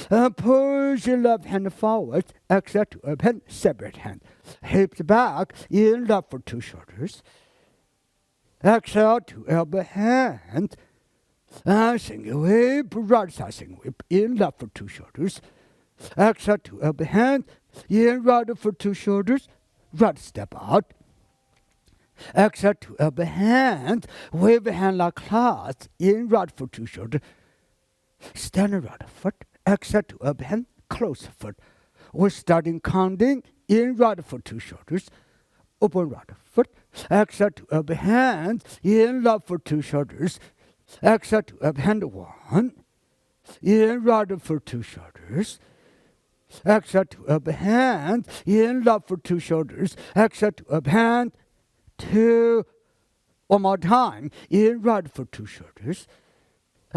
and push your left hand forward, exhale, 2 elbow, hand, separate hand, hips back, in left for 2 shoulders. Exhale, 2 elbow, hand, and single whip, right side single whip, in left for 2 shoulders. Exhale, 2 elbow, hand, in right for 2 shoulders, right step out. Exhale, 2 elbow, hand, wave a hand like clouds, in right for 2 shoulders. Stand right foot, exhale, 2 elbow, hand, close foot. We're starting counting, in right for 2 shoulders, open right foot. Exhale, 2 elbow, hand, in left for 2 shoulders. Exhale, 2 elbow, hand, 1, in right for 2 shoulders. Exhale, 2 elbow, hand, in left for 2 shoulders. Exhale, 2 elbow, hand, 2, one more time, in right for 2 shoulders.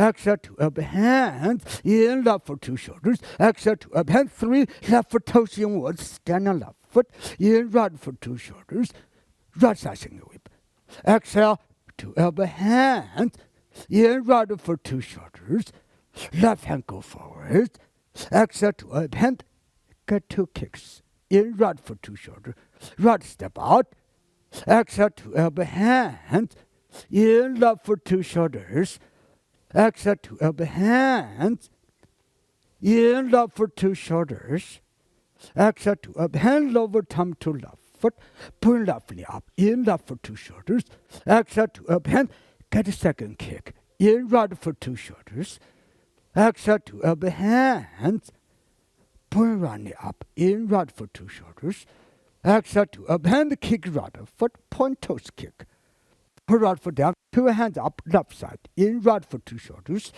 Exhale to up hands, in left for 2 shoulders. Exhale to up hand 3, left foot toes inwards, stand on left foot, in right for 2 shoulders, right side single whip. Exhale to up hands, in right for 2 shoulders, left hand go forward. Exhale to up hand, get 2 kicks, in right for 2 shoulders, right step out. Exhale to elbow hand, in left for 2 shoulders. Exhale to elbow hand, in left for 2 shoulders. Exhale to elbow hand, lower thumb to left foot, pull left knee up, in left for 2 shoulders. Exhale to elbow hand, get a second kick, in right for 2 shoulders. Exhale to elbow hand, pull right knee up, in right for 2 shoulders. Exhale to up hand, kick right foot, point toes kick. Pull right foot down, 2 hands up, left side, in right for 2 shoulders.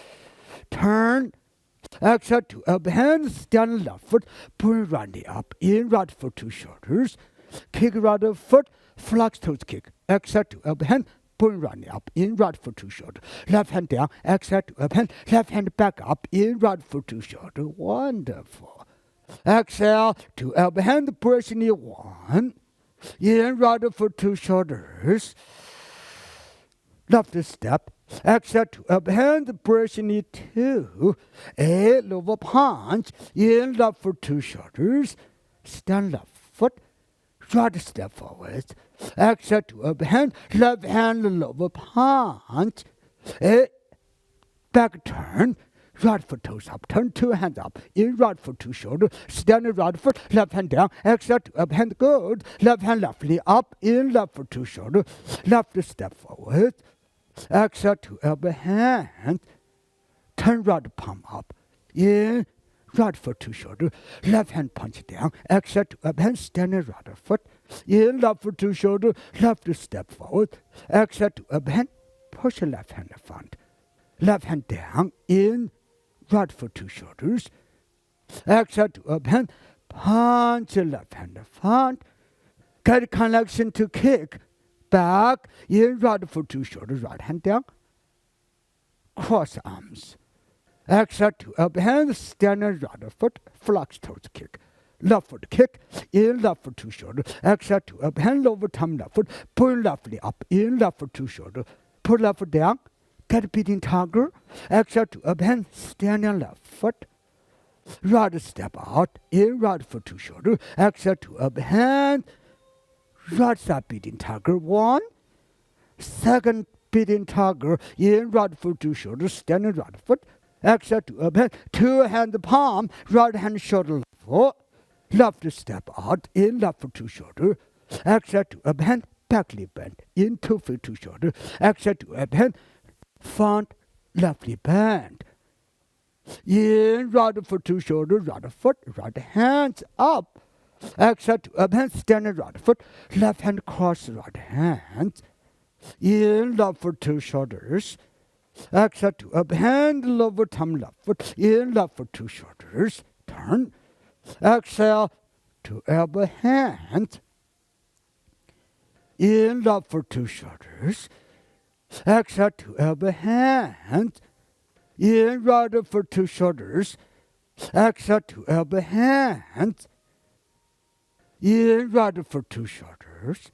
Turn. Exhale to up hand, stand left foot, pull right knee up, in right for 2 shoulders. Kick right foot, flex toes kick. Exhale to up hand, pull right knee up, in right for 2 shoulders. Left hand down, exhale to up hand, left hand back up, in right for 2 shoulders. Wonderful. Exhale to elbow hand, press knee 1. In right for 2 shoulders. Left step. Exhale to elbow hand, press knee 2. A lower punch. In left for 2 shoulders. Stand left foot. Right step forward. Exhale to elbow hand, left hand lower punch. A back turn. Right foot toes up, turn 2 hands up, in right foot 2 shoulders, stand right foot, left hand down, exhale to up hand good, left hand left knee up, in left foot 2 shoulders, left step forward, exhale to elbow hand, turn right palm up, in right foot 2 shoulders, left hand punch down, exhale to up hand, stand right foot, in left foot 2 shoulders, left step forward, exhale to up hand, push the left hand front, left hand down, in right for 2 shoulders. Exhale to up hand, punch the left hand front. Get connection to kick. Back, in right for 2 shoulders, right hand down. Cross arms. Exhale to up hand, stand on right foot, flex toes kick. Left foot kick, in left for 2 shoulders. Exhale to up hand, lower thumb left foot, pull left knee up, in left for 2 shoulders. Pull left foot down. Get a beating tiger. Exhale to up hand, stand on left foot. Right step out, in right for 2 shoulders. Exhale to up hand. Right side beating tiger 1. Second beating tiger, in right for 2 shoulders. Stand on right foot. Exhale to up hand. 2 hand palm, right hand shoulder left foot. Left step out, in left for 2 shoulders. Exhale to up hand, back knee bend, in 2 for 2 shoulders. Exhale to up hand. Front, left knee bend. In right for 2 shoulders, right foot, right hands up. Exhale to up hand, stand right foot, left hand cross right hand. In left for 2 shoulders. Exhale to up hand, lower thumb left foot, in left for 2 shoulders. Turn. Exhale to elbow hand. In left for 2 shoulders. Exhale to elbow hand. In right for 2 shoulders. Exhale to elbow hand. In right for 2 shoulders.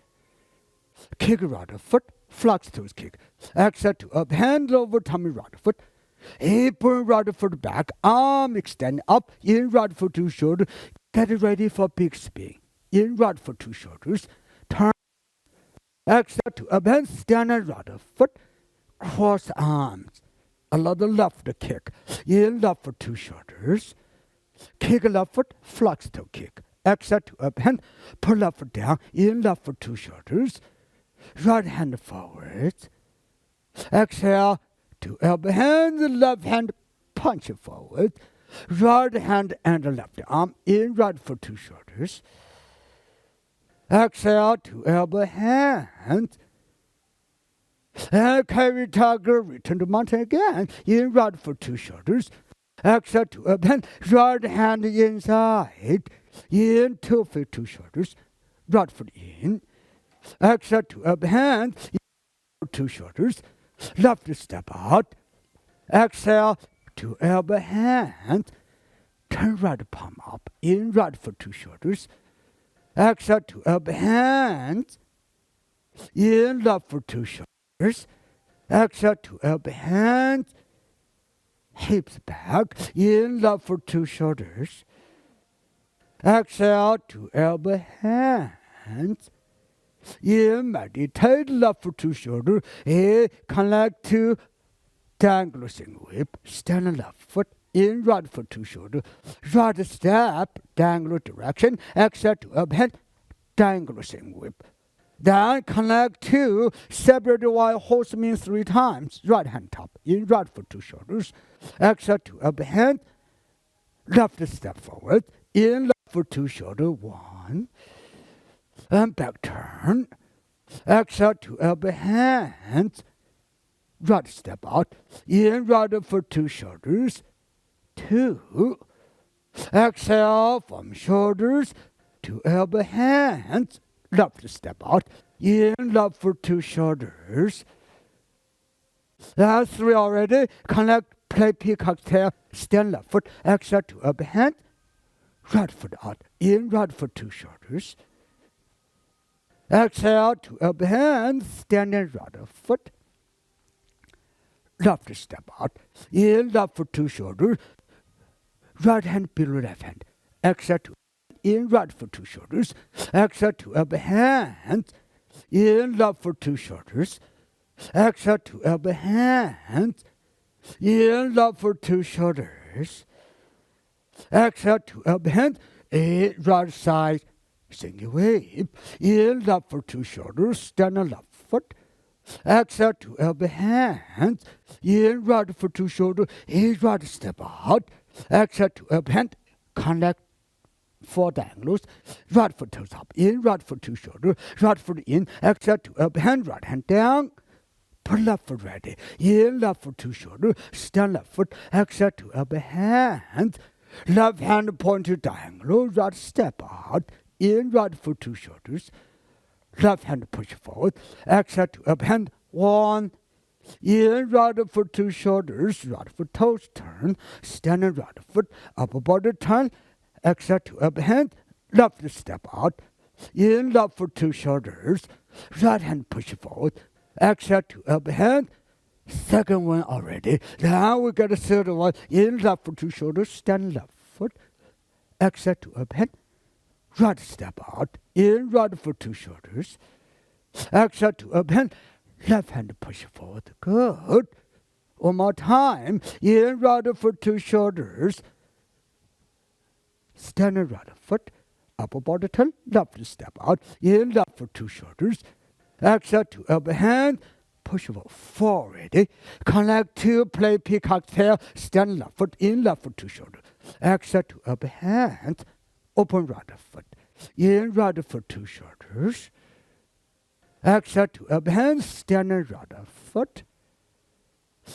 Kick right foot, flex toes kick. Exhale to up hand over tummy right foot. Apron right foot back, arm extend up. In right for 2 shoulders. Get ready for big spin. In right for 2 shoulders. Turn. Exhale to up hand, stand on right foot, cross arms. Another left kick. In left for 2 shoulders. Kick left foot, flex toe kick. Exhale to up hand, pull left foot down. In left for 2 shoulders. Right hand forward. Exhale to elbow hand, left hand punch forward. Right hand and left arm. In right for 2 shoulders. Exhale to elbow hand. And carry tiger, return to mountain again. In right for 2 shoulders. Exhale to up hand, right hand inside. In 2 for 2 shoulders. Right foot in. Exhale to up hand, in 2 shoulders. Left step out. Exhale to elbow hand. Turn right palm up. In right for 2 shoulders. Exhale to elbow hand. In left for 2 shoulders. Exhale to elbow hand. Hips back. In left for 2 shoulders. Exhale to elbow hand. In meditate left for 2 shoulders. Connect to dangling whip. Stand on left foot. In right for 2 shoulders. Right step. Dangle direction. Exhale to elbow hand. Dangling whip. Then connect to separate while horseman 3 times. Right hand top. In right for 2 shoulders. Exhale to elbow hand. Left step forward. In left for 2 shoulders. 1. And back turn. Exhale to elbow hand. Right step out. In right for 2 shoulders. 2. Exhale from shoulders to elbow hands. Left step out. In left for 2 shoulders. That's 3 already. Connect, play peacock tail. Stand left foot. Exhale to elbow hand. Right foot out. In right for 2 shoulders. Exhale to elbow hand. Standing right foot. Left step out. In left for 2 shoulders. Right hand below left hand. Exhale to in right for 2 shoulders. Exhale to elbow hand. In left for 2 shoulders. Exhale to elbow hand. In left for 2 shoulders. Exhale to elbow hand. Right side single wave. In left for 2 shoulders. Stand on left foot. Exhale to elbow hand. In right for 2 shoulders. Right step out. Exhale to elbow hand. Connect 4 dangles. Right foot toes up. In right for 2 shoulders. Right foot in. Exhale to elbow hand. Right hand down. Put left foot ready. In left for 2 shoulders. Stand left foot. Exhale to elbow hand. Left hand point to diagonal. Right step out. In right for 2 shoulders. Left hand push forward. Exhale to elbow hand. 1. In right for 2 shoulders. Right foot toes turn. Standing right foot. Upper body turn. Exhale to elbow hand. Left step out. In left for 2 shoulders. Right hand push forward. Exhale to elbow hand. Second one already. Now we got a third one. In left for 2 shoulders. Stand left foot. Exhale to elbow hand. Right step out. In right for 2 shoulders. Exhale to elbow hand. Left hand push forward. Good. One more time. In right for 2 shoulders. Standing right foot. Upper body turn. Left step out. In left for 2 shoulders. Exhale to elbow hand. Push forward. Connect to play peacock tail. Stand left foot. In left for 2 shoulders. Exhale to elbow hand. Open right foot. In right for 2 shoulders. Exhale to elbow hand. Standing right foot.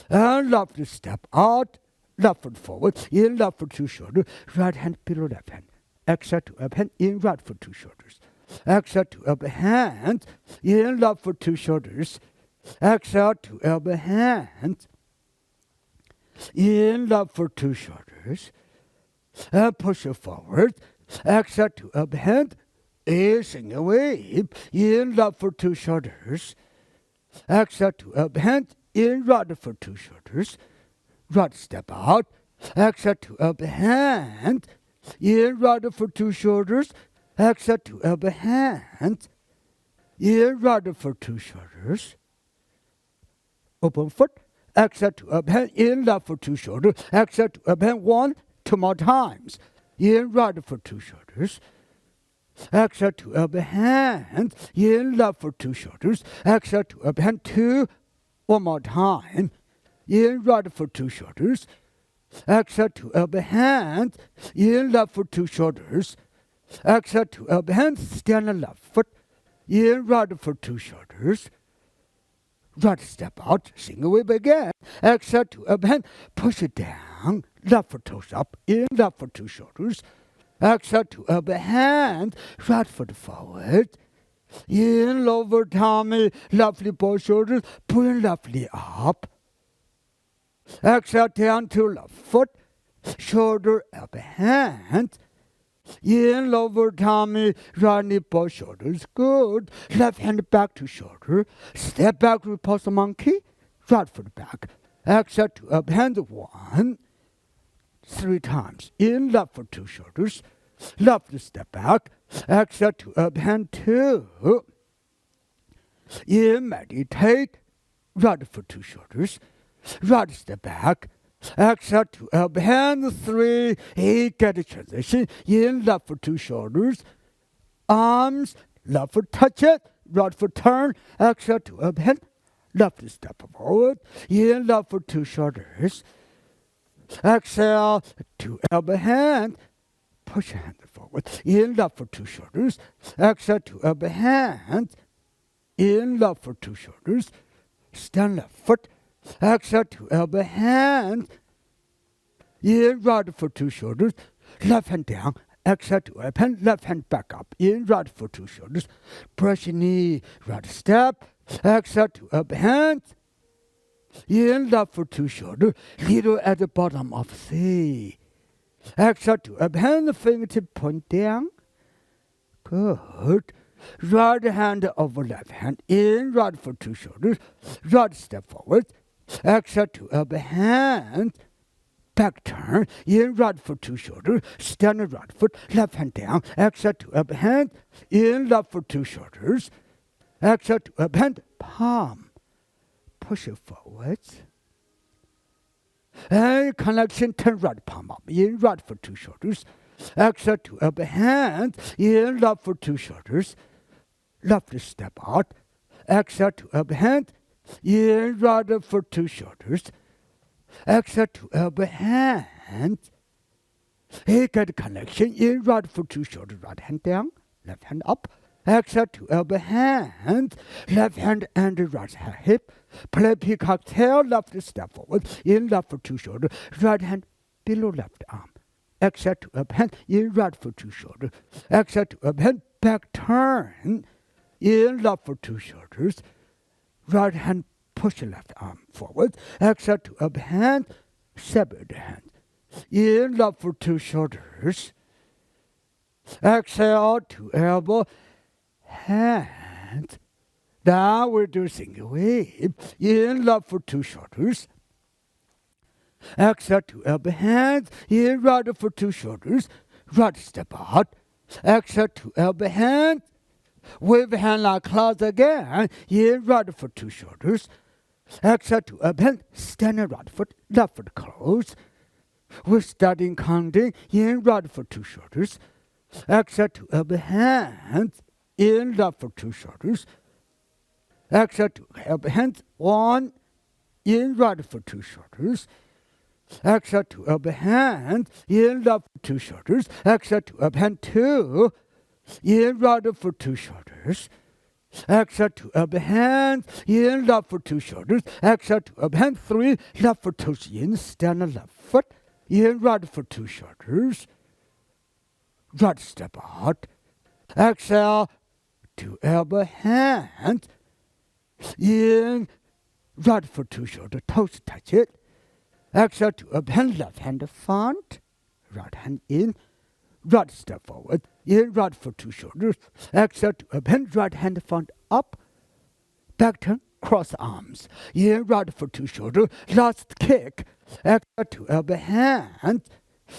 And left step out. Left foot forward. In left for 2 shoulders. Right hand below left hand. Exhale to elbow hand. In right for 2 shoulders. Exhale to elbow hand. In left for 2 shoulders. Exhale to elbow hand. In left for 2 shoulders. And push it forward. Exhale to elbow hand. A single wave. In left for 2 shoulders. Exhale to elbow hand. In right for 2 shoulders. Right step out. Exhale to elbow hand. In right for 2 shoulders. Exhale to elbow hand. In right for 2 shoulders. Open foot. Exhale to elbow hand. In left for 2 shoulders. Exhale to elbow hand. 1, 2 more times. In right for 2 shoulders. Exhale to elbow hand. In left for 2 shoulders. Exhale to elbow hand. 2. One more time. In right for 2 shoulders. Exhale to elbow hand. In left for 2 shoulders. Exhale to elbow hand. Stand on left foot. In right for 2 shoulders. Right step out. Single wave again. Exhale to elbow hand. Push it down. Left foot toes up. In left for 2 shoulders. Exhale to elbow hand. Right foot forward. In lower tummy. Left knee both shoulders. Pull left knee up. Exhale, down to left foot, shoulder, elbow, hand. In lower tummy, right knee, both shoulders, good. Left hand back to shoulder. Step back, repulse the monkey. Right foot back. Exhale to up hand 1, 3 times. In left for 2 shoulders. Left step back. Exhale to up hand 2. In meditate. Right for 2 shoulders. Right step back. Exhale to up hand 3. Get a transition. In left for 2 shoulders. Arms. Left foot touch it. Right foot turn. Exhale to up hand. Left step forward. In left for 2 shoulders. Exhale to elbow hand. Push your hand forward. In left for 2 shoulders. Exhale to elbow hand. In left for 2 shoulders. Stand left foot. Exhale to elbow hand. In right for 2 shoulders. Left hand down. Exhale to up hand. Left hand back up. In right for 2 shoulders. Press your knee. Right step. Exhale to up hand. In left for 2 shoulders. Little at the bottom of C. Exhale to up hand. Fingertip point down. Good. Right hand over left hand. In right for 2 shoulders. Right step forward. Exhale to up hand. Back turn. In right for 2 shoulders. Stand right foot. Left hand down. Exhale to up hand. In left for 2 shoulders. Exhale to up hand. Palm. Push it forward. And connection. Turn right palm up. In right for 2 shoulders. Exhale to up hand. In left for 2 shoulders. Left step out. Exhale to up hand. In right for 2 shoulders. Exhale to elbow hand. He get connection. In right for 2 shoulders. Right hand down. Left hand up. Exhale to elbow hand. Left hand and right hip. Play peacock tail. Left step forward. In left for 2 shoulders. Right hand below left arm. Exhale to up hand. In right for 2 shoulders. Exhale to up hand. Back turn. In left for 2 shoulders. Right hand push your left arm forward. Exhale to up hand. Sever the hand. In left for 2 shoulders. Exhale to elbow. Hand. Now we're doing single wave. In left for 2 shoulders. Exhale to elbow hand. In right for 2 shoulders. Right step out. Exhale to elbow hand. Wave hand like clouds again. In right for 2 shoulders. Exhale to up hand. Stand right foot. Left foot close. We're starting counting. In right for 2 shoulders. Exhale to elbow hand. In left for 2 shoulders. Exhale to elbow hand. 1. In right for 2 shoulders. Exhale to elbow hand. In left for 2 shoulders. Exhale to elbow hand 2. In right for 2 shoulders. Exhale to elbow hand. In left for 2 shoulders. Exhale to elbow hand 3. Left for 2 in. Stand on left foot. In right for 2 shoulders. Right step out. Exhale to elbow hand. In right for 2 shoulders. Toes touch it. Exhale to up hand. Left hand front. Right hand in. Right step forward. In right for 2 shoulders. Exhale to up hand. Right hand front up. Back turn. Cross arms. In right for 2 shoulders. Last kick. Exhale to elbow hand.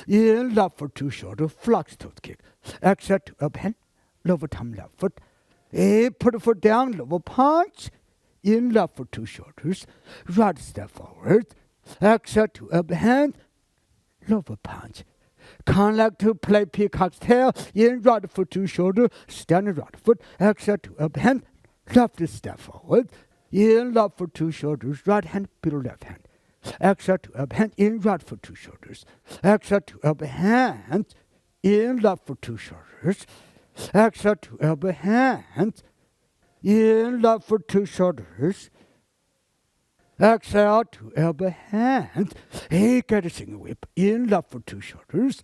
In left for 2 shoulders. Flex toe kick. Exhale to up hand. Lower thumb left foot. Put foot down. Lower punch. In left for 2 shoulders. Right step forward. Exhale to up hand. Lower punch. Connect to play peacock's tail. In right for 2 shoulders. Stand right foot. Exhale to up hand. Left step forward. In left for 2 shoulders. Right hand below left hand. Exhale to up hand. In right for 2 shoulders. Exhale to up hand. In left for 2 shoulders. Exhale to elbow hand. In left for 2 shoulders. Exhale to elbow hand. Get a single whip. In left for 2 shoulders.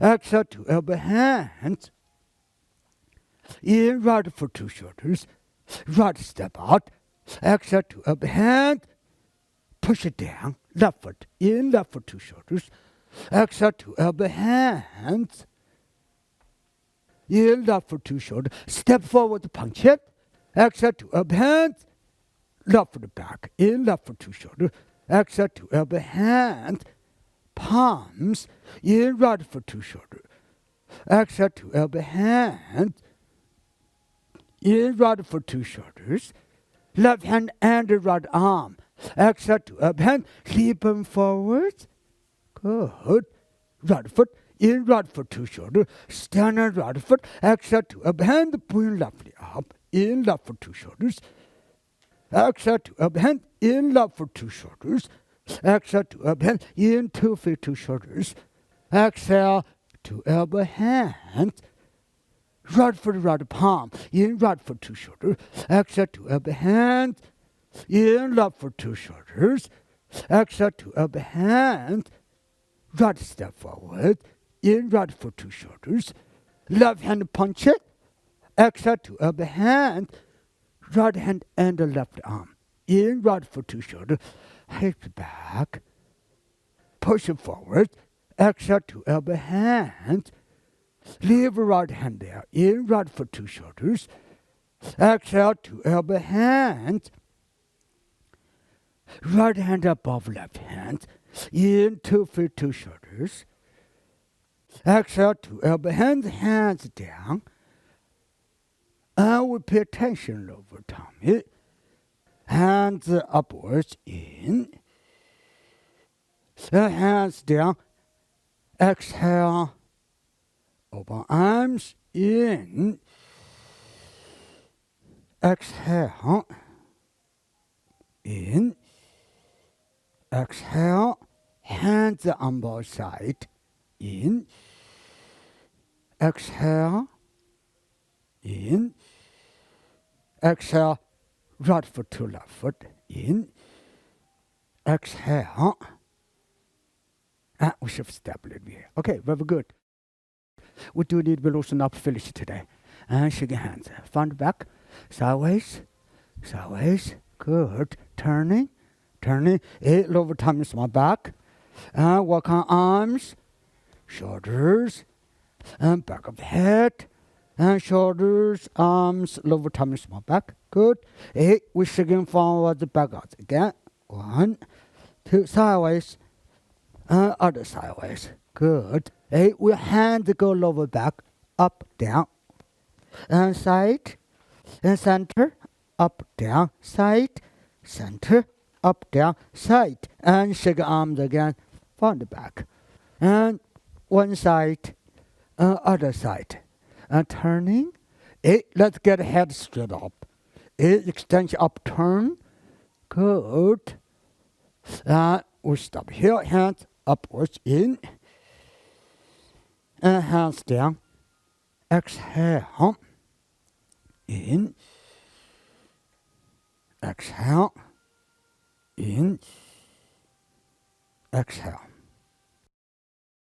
Exhale to elbow hand. In right for 2 shoulders. Right step out. Exhale to elbow hand. push it down, left foot in, left foot to shoulders. Exhale to elbow hands. In, left foot to shoulder. Step forward, punch it. Exhale to elbow hands. Left foot back. In, left foot to shoulder. Exhale to elbow hands. Palms. In, right foot to shoulder. Exhale to elbow hands. In, right foot to shoulders. Left hand and the right arm. Exhale to elbow hand. Keep them forward. Good. Right foot. In, right foot to shoulder. Stand on right foot. Exhale to elbow hand. Bring left leg up. In, left foot to shoulders. Exhale to elbow hand. In, left foot to shoulders. Exhale to elbow hand. In, 2 feet to shoulders. Exhale to elbow hand. Right foot, right palm. In, right foot to shoulder. Exhale to elbow hand. In, left foot to shoulders. Exhale to elbow hand. Right step forward. In, right foot to shoulders. Left hand punch it. Exhale to elbow hand. Right hand and the left arm. In, right foot to shoulder. Hip back. Push it forward. Exhale to elbow hand. Leave right hand there. In, right foot to shoulders. Exhale to elbow hand. Right hand above left hand. In, 2 feet to shoulders. Exhale to elbow hand, hands down. And we pay attention over tummy. Hands upwards, in. Hands down. Exhale. Open arms, in. Exhale. In. Exhale. Hands on both sides. In. Exhale. In. Exhale. Right foot to left foot. In. Exhale. And we shift step a little bit here. Okay, very good. We do need to loosen up finish today. And shake your hands. Front back. Sideways. Sideways. Good. Turning. Turning. 8 lower tummy, small back. And work on arms. Shoulders. And back of the head. And shoulders, arms, lower tummy, small back. Good. 8. We're shaking forward, back out again. 1, 2, sideways. And other sideways. Good. 8. We hand go lower back, up, down. And side, and center, up, down, side, center, up, down, side. And shake arms again, front back. And one side, other side. And turning. 8. Let's get head straight up. 8. Extension up, turn. Good. We stop here. Hands upwards, in. And hands down. Exhale. In. Exhale. In. Exhale.